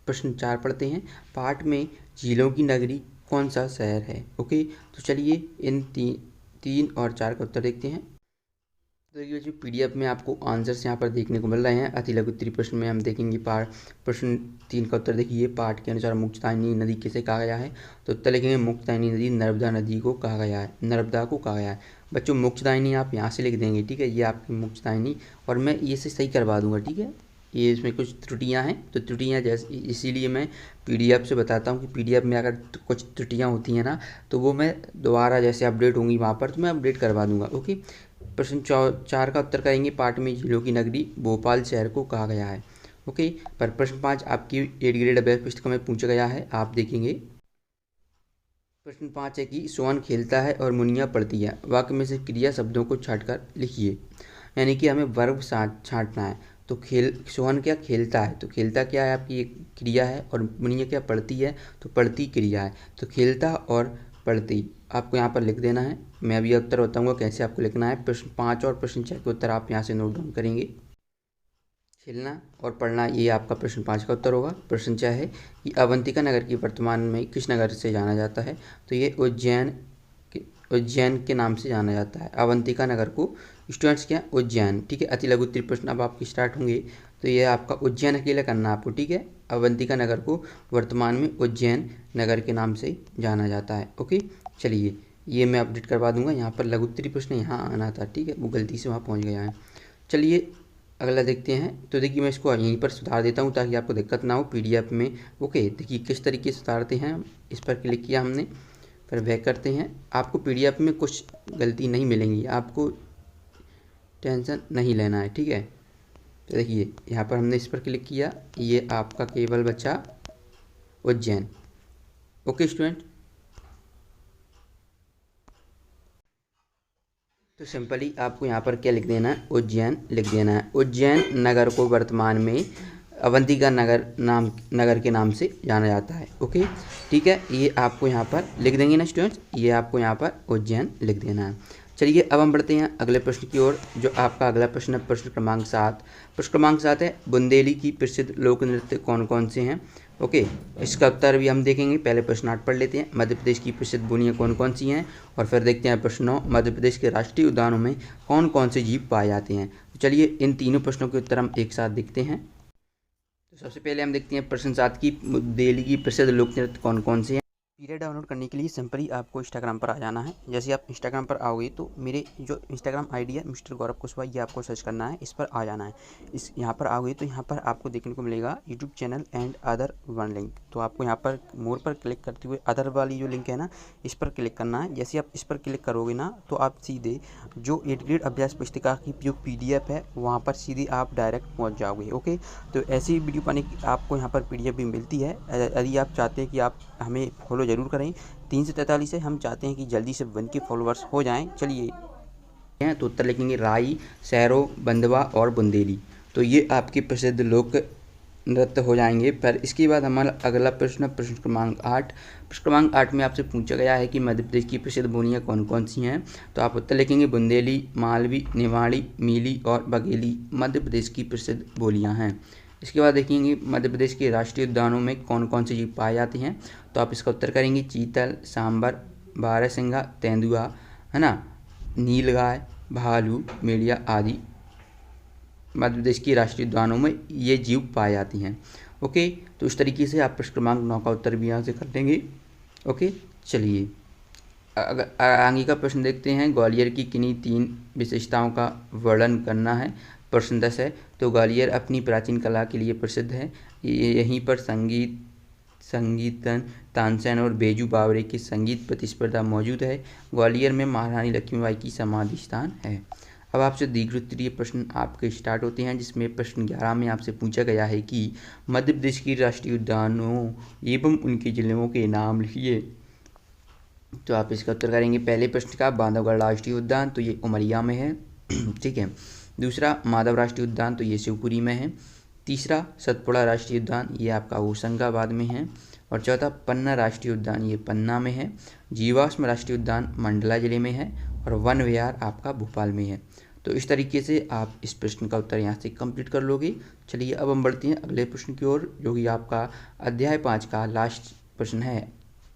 प्रश्न 4 पढ़ते हैं। पार्ट में झीलों की नगरी कौन सा शहर है। ओके, तो चलिए इन 3 और 4 का उत्तर देखते हैं। तो देखिए जो पीडीएफ में आपको आंसर्स यहाँ पर देखने को मिल रहे हैं। अतिलघुत्तरी प्रश्न में हम देखेंगे प्रश्न 3 का उत्तर देखिए, पाठ के अनुसार मुक्तदायिनी नदी किसे कहा गया है। तो उत्तर लिखेंगे, मुक्तदायिनी नदी नर्मदा नदी को कहा गया है, नर्मदा को कहा गया है। बच्चों मुक्तदायिनी आप यहाँ से लिख देंगे, ठीक है, ये आपकी मुक्तदायिनी, और मैं ये से सही करवा दूंगा, ठीक है। ये इसमें कुछ त्रुटियां हैं, तो त्रुटियां जैसे इसीलिए मैं पीडीएफ से बताता हूँ कि पीडीएफ में अगर कुछ त्रुटियां होती हैं ना, तो वो मैं दोबारा जैसे अपडेट होंगी वहाँ पर तो मैं अपडेट करवा दूंगा। ओके, प्रश्न 4 का उत्तर करेंगे, पाठ में झीलों की नगरी भोपाल शहर को कहा गया है। ओके, पर प्रश्न 5 आपकी 8 ग्रेड अभ्यास पुस्तिका में पूछा गया है, आप देखेंगे। प्रश्न 5 है कि सोहन खेलता है और मुनिया पढ़ती है, वाक्य में से क्रिया शब्दों को छांटकर लिखिए। यानी कि हमें वर्ब छांटना है। तो सोहन क्या खेलता है, तो खेलता क्या है आपकी एक क्रिया है, और मुनिया क्या पढ़ती है, तो पढ़ती क्रिया है। तो खेलता और पढ़ती आपको यहाँ पर लिख देना है। मैं अभी उत्तर बताऊंगा कैसे आपको लिखना है। प्रश्न 5 और प्रश्न 6 के उत्तर आप यहाँ से नोट डाउन करेंगे। खेलना और पढ़ना, ये आपका प्रश्न 5 का उत्तर होगा। प्रश्न 6 है कि अवंतिका नगर की वर्तमान में किस नगर से जाना जाता है। तो ये उज्जैन के नाम से जाना जाता है, अवंतिका नगर को। स्टूडेंट्स क्या, उज्जैन, ठीक है। अतिलघुत्तरी प्रश्न अब आपके स्टार्ट होंगे, तो ये आपका उज्जैन अकेला करना आपको, ठीक है। अवंतिका नगर को वर्तमान में उज्जैन नगर के नाम से जाना जाता है। ओके, चलिए ये मैं अपडेट करवा दूंगा। यहाँ पर लघुत्तरी प्रश्न यहाँ आना था, ठीक है, वो गलती से वहाँ पहुँच गया है। चलिए अगला देखते हैं। तो देखिए मैं इसको यहीं पर सुधार देता हूँ ताकि आपको दिक्कत ना हो पीडीएफ में। ओके, देखिए किस तरीके से सुधारते हैं। इस पर क्लिक किया हमने, फिर बैक करते हैं। आपको पीडीएफ में कुछ गलती नहीं मिलेंगी, आपको टेंशन नहीं लेना है, ठीक है। तो देखिए यहाँ पर हमने इस पर क्लिक किया, ये आपका केवल बचा उज्जैन। ओके स्टूडेंट, तो सिंपली आपको यहाँ पर क्या लिख देना है, उज्जैन लिख देना है। उज्जैन नगर को वर्तमान में अवंतिका नगर के नाम से जाना जाता है। ओके, ठीक है, ये आपको यहाँ पर लिख देंगे ना स्टूडेंट्स, ये आपको यहाँ पर उज्जैन लिख देना है। चलिए अब हम बढ़ते हैं अगले प्रश्न की ओर। जो आपका अगला प्रश्न है प्रश्न क्रमांक 7। प्रश्न क्रमांक 7 है बुंदेली की प्रसिद्ध लोक नृत्य कौन कौन से हैं। ओके, इसका उत्तर भी हम देखेंगे। पहले प्रश्न 8 पढ़ लेते हैं। मध्य प्रदेश की प्रसिद्ध बोलियाँ कौन कौन सी हैं, और फिर देखते हैं प्रश्न 9 मध्य प्रदेश के राष्ट्रीय उद्यानों में कौन कौन से जीव पाए जाते हैं। तो चलिए इन तीनों प्रश्नों के उत्तर हम एक साथ देखते हैं। तो सबसे पहले हम देखते हैं प्रश्न 7 की बुंदेली की प्रसिद्ध लोक नृत्य कौन कौन से हैं। पीडीएफ डाउनलोड करने के लिए सिंपली आपको इंस्टाग्राम पर आ जाना है। जैसे आप इंस्टाग्राम पर आओगे तो मेरे जो इंस्टाग्राम आईडी है मिस्टर गौरव कुशवाहा, ये आपको सर्च करना है, इस पर आ जाना है। इस यहाँ पर आओगे तो यहाँ पर आपको देखने को मिलेगा YouTube channel and other one link. तो आपको यहाँ पर मोर पर क्लिक करते हुए अदर वाली जो लिंक है ना, इस पर क्लिक करना है। जैसे आप इस पर क्लिक करोगे ना तो आप सीधे जो 8th ग्रेड अभ्यास पुस्तिका की जो PDF है वहाँ पर सीधे आप डायरेक्ट पहुँच जाओगे। ओके, तो ऐसी वीडियो पाने की आपको यहाँ पर PDF भी मिलती है। यदि आप चाहते हैं कि आप हमें फॉलो ज़रूर करें, 3 से 43 है, हम चाहते हैं कि जल्दी से 1 के फॉलोअर्स हो जाएं। चलिए हैं तो उत्तर लिखेंगे राई, सैरो, बंदवा और बुंदेली। तो ये आपके प्रसिद्ध लोक नृत्य हो जाएंगे। पर इसके बाद हमारा अगला प्रश्न प्रश्न क्रमांक 8। प्रश्न क्रमांक 8 में आपसे पूछा गया है कि मध्य प्रदेश की प्रसिद्ध बोलियाँ कौन कौन सी हैं। तो आप उत्तर लिखेंगे बुंदेली, मालवी, निवाड़ी, मीली और बघेली मध्य प्रदेश की प्रसिद्ध बोलियाँ हैं। इसके बाद देखेंगे मध्य प्रदेश के राष्ट्रीय उद्यानों में कौन कौन से जीव पाए जाते हैं। तो आप इसका उत्तर करेंगे चीतल, सांबर, बारहसिंगा, तेंदुआ, है ना, नीलगाय, भालू, भेड़िया आदि मध्य प्रदेश के राष्ट्रीय उद्यानों में ये जीव पाए जाती हैं। ओके, तो इस तरीके से आप प्रश्न क्रमांक 9 का उत्तर भी यहाँ से कर देंगे। ओके, चलिए आगे का प्रश्न देखते हैं। ग्वालियर की किन्हीं 3 विशेषताओं का वर्णन करना है। प्रश्न 10 है। तो ग्वालियर अपनी प्राचीन कला के लिए प्रसिद्ध है। यहीं पर संगीतन, तानसेन और बेजू बावरे की संगीत प्रतिस्पर्धा मौजूद है। ग्वालियर में महारानी लक्ष्मीबाई की समाधि स्थान है। अब आपसे दीर्घ उत्तरीय प्रश्न आपके स्टार्ट होते हैं, जिसमें प्रश्न 11 में आपसे पूछा गया है कि मध्य प्रदेश की राष्ट्रीय उद्यानों एवं उनके जिलों के नाम लिखिए। तो आप इसका उत्तर करेंगे पहले प्रश्न का बांधवगढ़ राष्ट्रीय उद्यान, तो ये उमरिया में है। ठीक है। दूसरा माधव राष्ट्रीय उद्यान, तो ये शिवपुरी में है। तीसरा सतपुड़ा राष्ट्रीय उद्यान, ये आपका होशंगाबाद में है। और चौथा पन्ना राष्ट्रीय उद्यान, ये पन्ना में है। जीवाश्म राष्ट्रीय उद्यान मंडला जिले में है। और वन विहार आपका भोपाल में है। तो इस तरीके से आप इस प्रश्न का उत्तर यहाँ से कंप्लीट कर लोगे। चलिए अब हम बढ़ते हैं अगले प्रश्न की ओर, जो कि आपका अध्याय 5 का लास्ट प्रश्न है।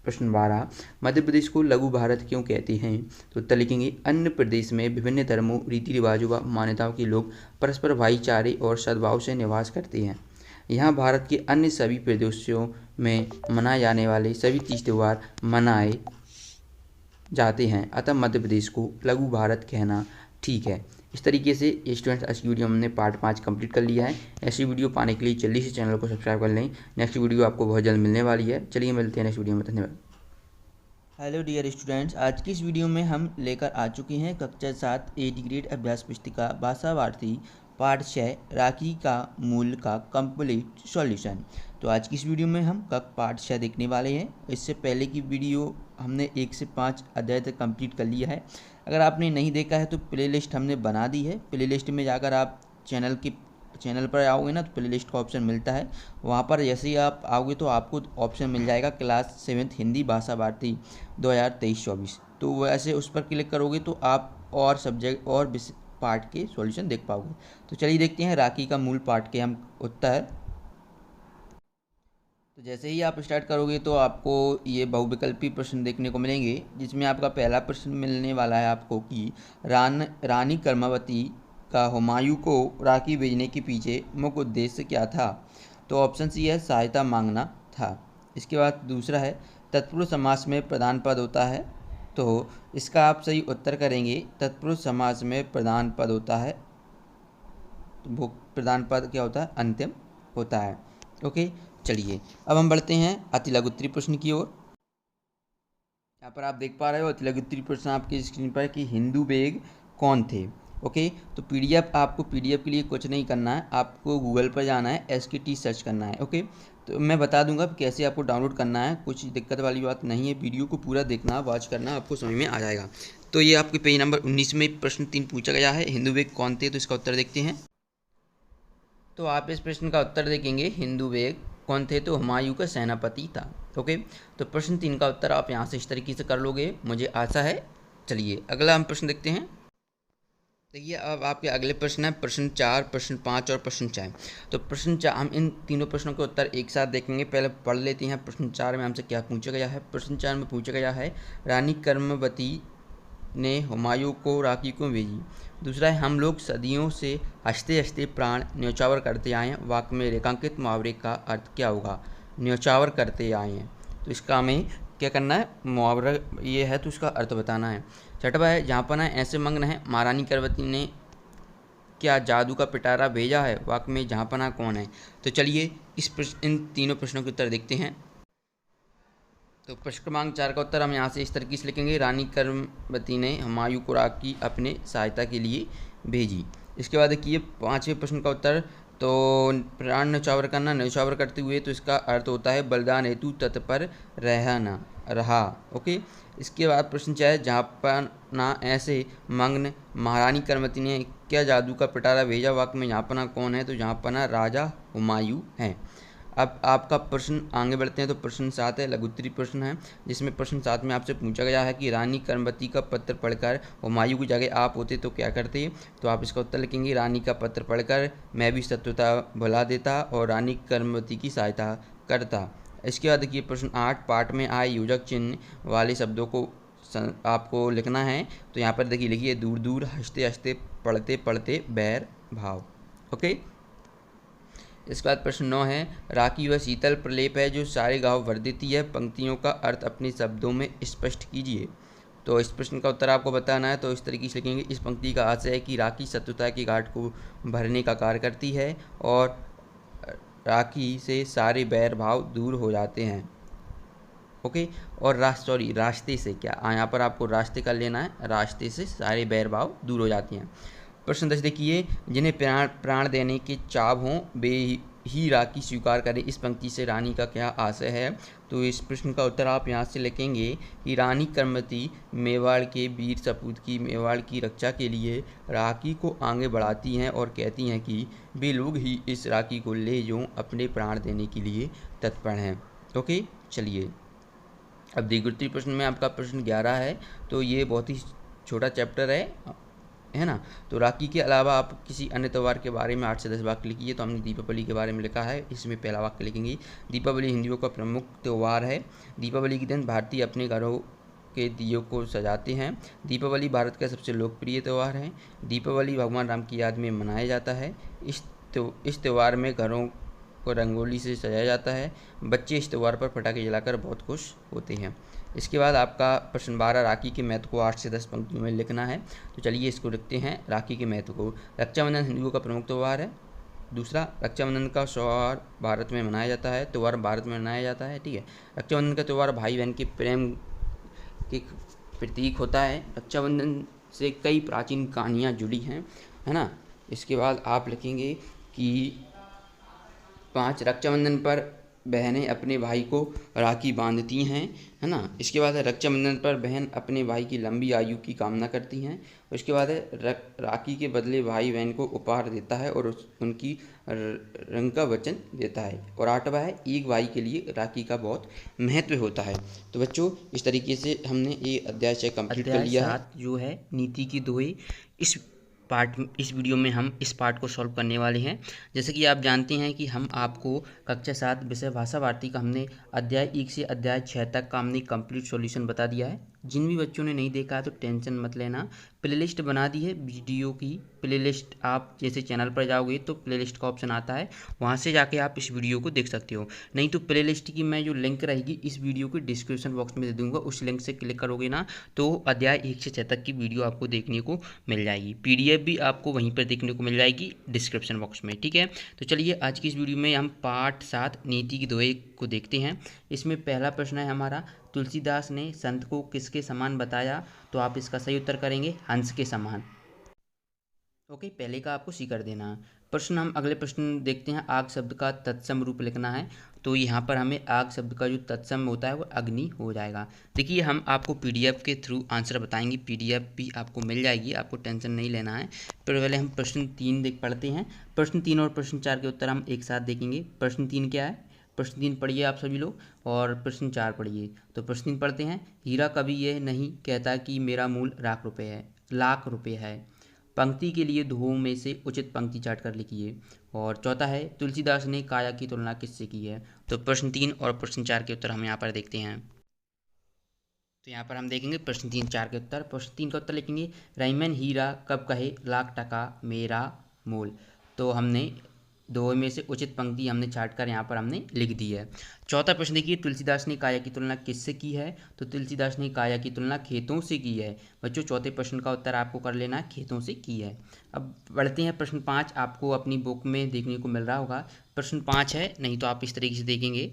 प्रश्न 12, मध्य प्रदेश को लघु भारत क्यों कहते हैं। तो उत्तर लिखेंगे अन्य प्रदेश में विभिन्न धर्मों, रीति रिवाजों व मान्यताओं के लोग परस्पर भाईचारे और सद्भाव से निवास करते हैं। यहाँ भारत के अन्य सभी प्रदेशों में मनाए जाने वाले सभी तीज त्यौहार मनाए जाते हैं, अतः मध्य प्रदेश को लघु भारत कहना ठीक है। इस तरीके से स्टूडेंट्स आज वीडियो हमने पार्ट 5 कंप्लीट कर लिया है। ऐसी वीडियो पाने के लिए जल्दी से चैनल को सब्सक्राइब कर लें। नेक्स्ट वीडियो आपको बहुत जल्द मिलने वाली है। चलिए मिलते हैं नेक्स्ट वीडियो में, धन्यवाद। हेलो डियर स्टूडेंट्स, आज की इस वीडियो में हम लेकर आ चुके हैं कक्षा 7 8th ग्रेड अभ्यास पुस्तिका भाषा भारती पार्ट 6 राखी का मूल का कंप्लीट सॉल्यूशन। तो आज की इस वीडियो में हम पार्ट 6 देखने वाले हैं। इससे पहले की वीडियो हमने 1 से 5 अध्याय तक कंप्लीट कर लिया है। अगर आपने नहीं देखा है तो प्लेलिस्ट हमने बना दी है। प्लेलिस्ट में जाकर आप चैनल पर आओगे ना तो प्लेलिस्ट का ऑप्शन मिलता है। वहाँ पर जैसे ही आप आओगे तो आपको ऑप्शन मिल जाएगा क्लास 7th हिंदी भाषा भारती 2023-24। तो वैसे उस पर क्लिक करोगे तो आप और सब्जेक्ट और पार्ट के सॉल्यूशन देख पाओगे। तो चलिए देखते हैं राखी का मूल पार्ट के हम उत्तर। तो जैसे ही आप स्टार्ट करोगे तो आपको ये बहुविकल्पी प्रश्न देखने को मिलेंगे, जिसमें आपका पहला प्रश्न मिलने वाला है आपको कि रानी कर्मावती का हुमायूं को राखी भेजने के पीछे मुख्य उद्देश्य क्या था। तो ऑप्शन सी है सहायता मांगना था। इसके बाद दूसरा है तत्पुरुष समास में प्रधान पद होता है। तो इसका आप सही उत्तर करेंगे तत्पुरुष समास में प्रधान पद होता है। तो वो प्रधान पद क्या होता है, अंतिम होता है। ओके, चलिए अब हम बढ़ते हैं अति लघु उत्तरीय प्रश्न की ओर। यहाँ पर आप देख पा रहे हो अति लघु उत्तरीय प्रश्न आपकी स्क्रीन पर कि हिंदू बेग कौन थे। ओके, तो आपको पीडीएफ के लिए कुछ नहीं करना है, आपको गूगल पर जाना है, SKT सर्च करना है। ओके, तो मैं बता दूंगा कैसे आपको डाउनलोड करना है, कुछ दिक्कत वाली बात नहीं है। वीडियो को पूरा देखना, वॉच करना, आपको समझ में आ जाएगा। तो ये आपके पेज नंबर 19 में प्रश्न 3 पूछा गया है, हिंदू बेग कौन थे। तो इसका उत्तर देखते हैं। तो आप इस प्रश्न का उत्तर देखेंगे हिंदू बेग कौन थे, तो हुमायूं का सेनापति था। ओके, तो प्रश्न 3 का उत्तर आप यहाँ से इस तरीके से कर लोगे, मुझे आशा है। चलिए अगला हम प्रश्न देखते हैं। देखिए अब आपके अगले प्रश्न है प्रश्न 4, प्रश्न 5 और प्रश्न 6। तो प्रश्न 4 हम इन तीनों प्रश्नों के उत्तर एक साथ देखेंगे। पहले पढ़ लेते हैं प्रश्न 4 में हमसे क्या पूछा गया है। प्रश्न 4 में पूछा गया है रानी कर्मवती ने हुमायूं को राखी क्यों भेजी। दूसरा है हम लोग सदियों से हंसते हंसते प्राण न्यौछावर करते आए हैं, वाक्य में रेखांकित मुहावरे का अर्थ क्या होगा। न्यौछावर करते आए हैं तो इसका हमें क्या करना है, मुहावरा ये है तो उसका अर्थ बताना है। छठवा है जहाँ पर ऐसे मग्न है महारानी कर्मवती ने क्या जादू का पिटारा भेजा है, वाक्य में जहाँ पना कौन है। तो चलिए इन तीनों प्रश्नों के उत्तर देखते हैं। तो प्रश्न क्रमांक 4 का उत्तर हम यहाँ से इस तरीके से लिखेंगे रानी कर्मवती ने हुमायूं को राखी अपने सहायता के लिए भेजी। इसके बाद देखिए 5वें प्रश्न का उत्तर, तो प्राण न्यौछावर करना, न्यौछावर करते हुए तो इसका अर्थ होता है बलिदान हेतु तत्पर रहना रहा। ओके, इसके बाद प्रश्न 6 जहाँ पर ना ऐसे मग्न महारानी कर्मवती ने क्या जादू का पिटारा भेजा, वाक्य में जहाँ पना कौन है, तो जहाँ पना राजा हुमायूं है। अब आपका प्रश्न आगे बढ़ते हैं। तो प्रश्न 7 है लघुत्तरी प्रश्न है, जिसमें प्रश्न 7 में आपसे पूछा गया है कि रानी कर्मवती का पत्र पढ़कर हुमायूं की जगह आप होते तो क्या करते। तो आप इसका उत्तर लिखेंगे रानी का पत्र पढ़कर मैं भी शत्रुता भुला देता और रानी कर्मवती की सहायता करता। इसके बाद देखिए प्रश्न 8 पाठ में आए योजक चिन्ह वाले शब्दों को आपको लिखना है। तो यहाँ पर देखिए लिखिए दूर दूर, हंसते हंसते, पढ़ते पढ़ते, बैर भाव। ओके, इसके बाद प्रश्न 9 है राखी वह शीतल प्रलेप है जो सारे घाव भर देती है, पंक्तियों का अर्थ अपने शब्दों में स्पष्ट कीजिए। तो इस प्रश्न का उत्तर आपको बताना है। तो इस तरीके से लिखेंगे इस पंक्ति का आशय है कि राखी शत्रुता के घाट को भरने का कार्य करती है और राखी से सारे बैर भाव दूर हो जाते हैं। ओके, और रास्ते से क्या, यहाँ पर आपको रास्ते का लेना है, रास्ते से सारे बैर भाव दूर हो जाते हैं। प्रश्न 10 देखिए जिन्हें प्राण देने के चाव हों वे ही राखी स्वीकार करें, इस पंक्ति से रानी का क्या आशय है। तो इस प्रश्न का उत्तर आप यहाँ से लिखेंगे कि रानी कर्मवती मेवाड़ के वीर सपूत की मेवाड़ की रक्षा के लिए राखी को आगे बढ़ाती हैं और कहती हैं कि वे लोग ही इस राखी को ले जो अपने प्राण देने के लिए तत्पर हैं। ओके, चलिए अब द्विगुत्री प्रश्न में आपका प्रश्न 11 है। तो ये बहुत ही छोटा चैप्टर है ना। तो राखी के अलावा आप किसी अन्य त्यौहार के बारे में 8 से 10 वाक्य लिखिए। तो हमने दीपावली के बारे में लिखा है, इसमें पहला वाक्य लिखेंगे दीपावली हिंदुओं का प्रमुख त्यौहार है। दीपावली के दिन भारतीय अपने घरों के दियों को सजाते हैं। दीपावली भारत का सबसे लोकप्रिय त्यौहार है। दीपावली भगवान राम की याद में मनाया जाता है। इस त्यौहार में घरों को रंगोली से सजाया जाता है। बच्चे इस त्यौहार पर पटाखे जलाकर बहुत खुश होते हैं। इसके बाद आपका प्रश्न 12 राखी के महत्व को 8 से 10 पंक्तियों में लिखना है। तो चलिए इसको लिखते हैं राखी के महत्व को। रक्षाबंधन हिंदुओं का प्रमुख त्यौहार है। दूसरा, रक्षाबंधन का त्यौहार भारत में मनाया जाता है, त्यौहार भारत में मनाया जाता है। ठीक है, रक्षाबंधन का त्यौहार भाई बहन के प्रेम के प्रतीक होता है। रक्षाबंधन से कई प्राचीन कहानियाँ जुड़ी हैं, है ना। इसके बाद आप लिखेंगे कि 5 रक्षाबंधन पर बहनें अपने भाई को राखी बांधती हैं, है ना। इसके बाद है रक्षाबंधन पर बहन अपने भाई की लंबी आयु की कामना करती हैं। उसके बाद है राखी के बदले भाई बहन को उपहार देता है और उनकी रंग का वचन देता है। और 8वां है एक भाई के लिए राखी का बहुत महत्व होता है। तो बच्चों इस तरीके से हमने ये अध्याय 6 कंप्लीट कर लिया है। जो है नीति की दोहे, इस वीडियो में हम इस पार्ट को सॉल्व करने वाले हैं। जैसे कि आप जानते हैं कि हम आपको कक्षा 7 विषय भाषा भारती का हमने अध्याय 1 से अध्याय 6 तक का हमने कंप्लीट सॉल्यूशन बता दिया है। जिन भी बच्चों ने नहीं देखा है तो टेंशन मत लेना, प्लेलिस्ट बना दी है वीडियो की प्लेलिस्ट। आप जैसे चैनल पर जाओगे तो प्लेलिस्ट का ऑप्शन आता है, वहाँ से जाके आप इस वीडियो को देख सकते हो। नहीं तो प्लेलिस्ट की मैं जो लिंक रहेगी इस वीडियो के डिस्क्रिप्शन बॉक्स में दे दूँगा, उस लिंक से क्लिक करोगे ना तो अध्याय 1 से 6 तक की वीडियो आपको देखने को मिल जाएगी। PDF भी आपको वहीं पर देखने को मिल जाएगी डिस्क्रिप्शन बॉक्स में। ठीक है, तो चलिए आज की इस वीडियो में हम पार्ट 7 नीति की दोहे को देखते हैं। इसमें पहला प्रश्न है हमारा, तुलसीदास ने संत को किसके समान बताया। तो आप इसका सही उत्तर करेंगे हंस के समान। ओके, पहले का आपको सी कर देना है। प्रश्न हम अगले प्रश्न देखते हैं। आग शब्द का तत्सम रूप लिखना है। तो यहाँ पर हमें आग शब्द का जो तत्सम होता है वो अग्नि हो जाएगा। देखिए, हम आपको पीडीएफ के थ्रू आंसर बताएंगे, पीडीएफ भी आपको मिल जाएगी, आपको टेंशन नहीं लेना है। पर पहले हम प्रश्न 3 देख पढ़ते हैं। प्रश्न 3 और प्रश्न 4 के उत्तर हम एक साथ देखेंगे। प्रश्न 3 क्या है? प्रश्न 3 पढ़िए आप सभी लोग, और प्रश्न 4 पढ़िए। तो प्रश्न 3 पढ़ते हैं। हीरा कभी यह नहीं कहता कि मेरा मूल लाख रुपये है। पंक्ति के लिए दो में से उचित पंक्ति चाट कर लिखिए। और चौथा है, तुलसीदास ने काया की तुलना किससे की है? तो प्रश्न 3 और प्रश्न 4 के उत्तर हम यहाँ पर देखते हैं। तो यहाँ पर हम देखेंगे प्रश्न 3 4 के उत्तर। प्रश्न 3 का उत्तर लिखेंगे, रईमन हीरा कब कहे लाख टका मेरा मोल। तो हमने दो में से उचित पंक्ति हमने छाट कर यहाँ पर हमने लिख दी है। चौथा प्रश्न देखिए, तुलसीदास ने काया की तुलना किससे की है? तो तुलसीदास ने काया की तुलना खेतों से की है। बच्चों, चौथे प्रश्न का उत्तर आपको कर लेना है, खेतों से की है। अब बढ़ते हैं प्रश्न 5, आपको अपनी बुक में देखने को मिल रहा होगा। प्रश्न 5 है, नहीं तो आप इस तरीके से देखेंगे।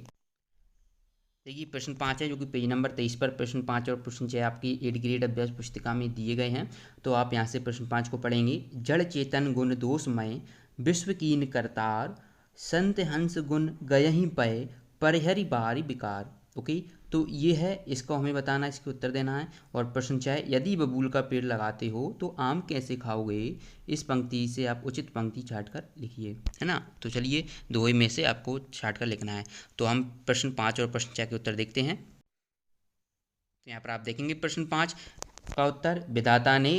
देखिए, प्रश्न 5 है जो कि पेज नंबर 23 पर प्रश्न 5 और प्रश्न 6 आपकी 8 ग्रेड अभ्यास पुस्तिका में दिए गए हैं। तो आप यहाँ से प्रश्न 5 को पढ़ेंगे। जड़ चेतन गुण दोषमय विश्व कीन करतार, संत हंस गुण गयहि पय परिहरि बारी विकार। ओके, तो ये है, इसको हमें बताना है, इसके उत्तर देना है। और प्रश्न 6, यदि बबूल का पेड़ लगाते हो तो आम कैसे खाओगे? इस पंक्ति से आप उचित पंक्ति छाट कर लिखिए, है ना। तो चलिए, दो में से आपको छाट कर लिखना है। तो हम प्रश्न 5 और प्रश्न 6 के उत्तर देखते हैं। तो यहाँ पर आप देखेंगे प्रश्न 5 का उत्तर, विधाता ने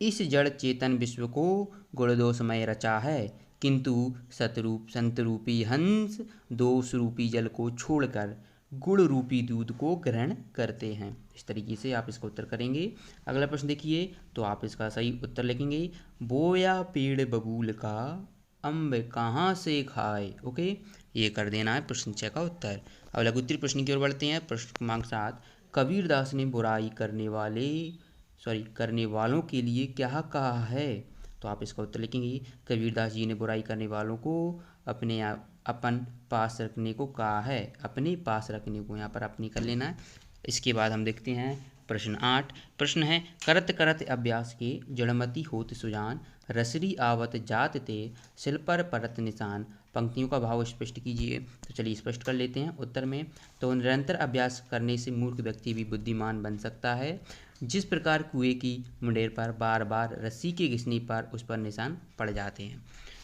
इस जड़ चेतन विश्व को गुणदोषमय रचा है, किंतु सतरूप संत रूपी हंस दोष रूपी जल को छोड़कर गुण रूपी दूध को ग्रहण करते हैं। इस तरीके से आप इसका उत्तर करेंगे। अगला प्रश्न देखिए, तो आप इसका सही उत्तर लिखेंगे, बोया पेड़ बबूल का अम्ब कहाँ से खाए। ओके, ये कर देना है प्रश्न 6 का उत्तर। अब लघुत्तरीय प्रश्न की ओर बढ़ते हैं। प्रश्न क्रमांक 7, कबीरदास ने बुराई करने वालों के लिए क्या कहा है? तो आप इसका उत्तर लिखेंगे, कबीरदास जी ने बुराई करने वालों को अपन पास रखने को कहा है। अपने पास रखने को यहाँ पर अपनी कर लेना है। इसके बाद हम देखते हैं प्रश्न 8। प्रश्न है, करत करत अभ्यास के जड़मती होत सुजान, रसरी आवत जात ते सिल पर परत निशान। पंक्तियों का भाव स्पष्ट कीजिए। तो चलिए स्पष्ट कर लेते हैं उत्तर में। तो निरंतर अभ्यास करने से मूर्ख व्यक्ति भी बुद्धिमान बन सकता है। जिस प्रकार कुएं की मुंडेर पर बार बार रस्सी के घिसने पर उस पर निशान पड़ जाते हैं।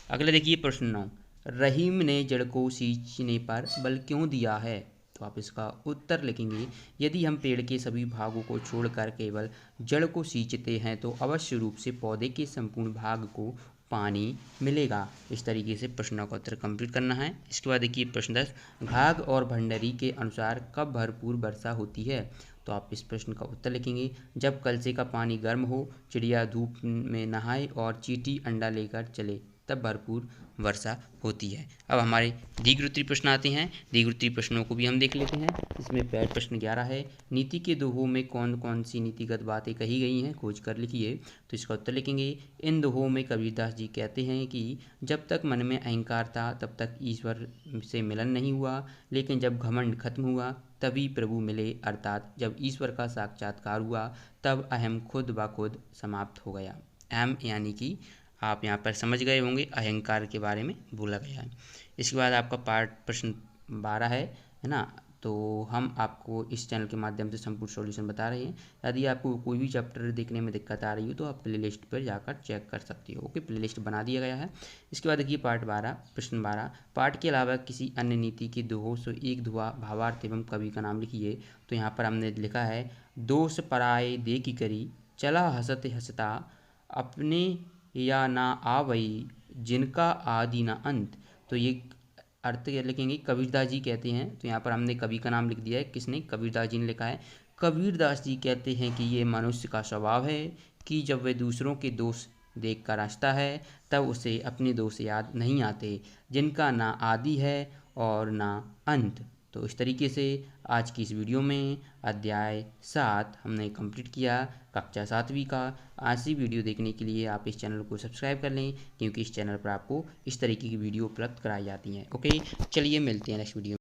अगला देखिए प्रश्न 9, रहीम ने जड़ को सींचने पर बल क्यों दिया है? तो आप इसका उत्तर लिखेंगे, यदि हम पेड़ के सभी भागों को छोड़कर केवल जड़ को सींचते हैं तो अवश्य रूप से पौधे के संपूर्ण भाग को पानी मिलेगा। इस तरीके से प्रश्नों का उत्तर कंप्लीट करना है। इसके बाद देखिए प्रश्न 10, घाघ और भंडारी के अनुसार कब भरपूर वर्षा होती है? तो आप इस प्रश्न का उत्तर लिखेंगे, जब कलसे का पानी गर्म हो, चिड़िया धूप में नहाए और चींटी अंडा लेकर चले, तब भरपूर वर्षा होती है। अब हमारे द्विगुत्रीय प्रश्न आते हैं। द्विगुत्रीय प्रश्नों को भी हम देख लेते हैं। इसमें पहला प्रश्न 11 है, नीति के दोहों में कौन कौन सी नीतिगत बातें कही गई हैं, खोज कर लिखिए। तो इसका उत्तर लिखेंगे, इन दोहों में कबीरदास जी कहते हैं कि जब तक मन में अहंकार था तब तक ईश्वर से मिलन नहीं हुआ, लेकिन जब घमंड खत्म हुआ तभी प्रभु मिले, अर्थात जब ईश्वर का साक्षात्कार हुआ तब अहम खुद ब खुद समाप्त हो गया। अहम यानी कि आप यहाँ पर समझ गए होंगे, अहंकार के बारे में बोला गया है। इसके बाद आपका पार्ट प्रश्न 12 है ना। तो हम आपको इस चैनल के माध्यम से संपूर्ण सॉल्यूशन बता रहे हैं। यदि आपको कोई भी चैप्टर देखने में दिक्कत आ रही हो तो आप प्लेलिस्ट पर जाकर चेक कर सकते हो। ओके, प्लेलिस्ट बना दिया गया है। इसके बाद देखिए पार्ट 12 प्रश्न 12, पाठ के अलावा किसी अन्य नीति के दोहों से एक दोहा भावार्थ एवं कवि का नाम लिखिए। तो यहाँ पर हमने लिखा है, दोष पराये दे की करी, चला हंसत हंसता, अपने या ना आवई, जिनका आदि ना अंत। तो ये अर्थ क्या लिखेंगे, कबीरदास जी कहते हैं। तो यहाँ पर हमने कवि का नाम लिख दिया है, किसने? कबीरदास जी ने लिखा है। कबीरदास जी कहते हैं कि ये मनुष्य का स्वभाव है कि जब वह दूसरों के दोष देख कर हंसता है तब उसे अपने दोष याद नहीं आते, जिनका ना आदि है और ना अंत। तो इस तरीके से आज की इस वीडियो में अध्याय 7 हमने कंप्लीट किया, कक्षा 7वीं का। ऐसी वीडियो देखने के लिए आप इस चैनल को सब्सक्राइब कर लें, क्योंकि इस चैनल पर आपको इस तरीके की वीडियो उपलब्ध कराई जाती हैं। ओके, चलिए मिलते हैं नेक्स्ट वीडियो में।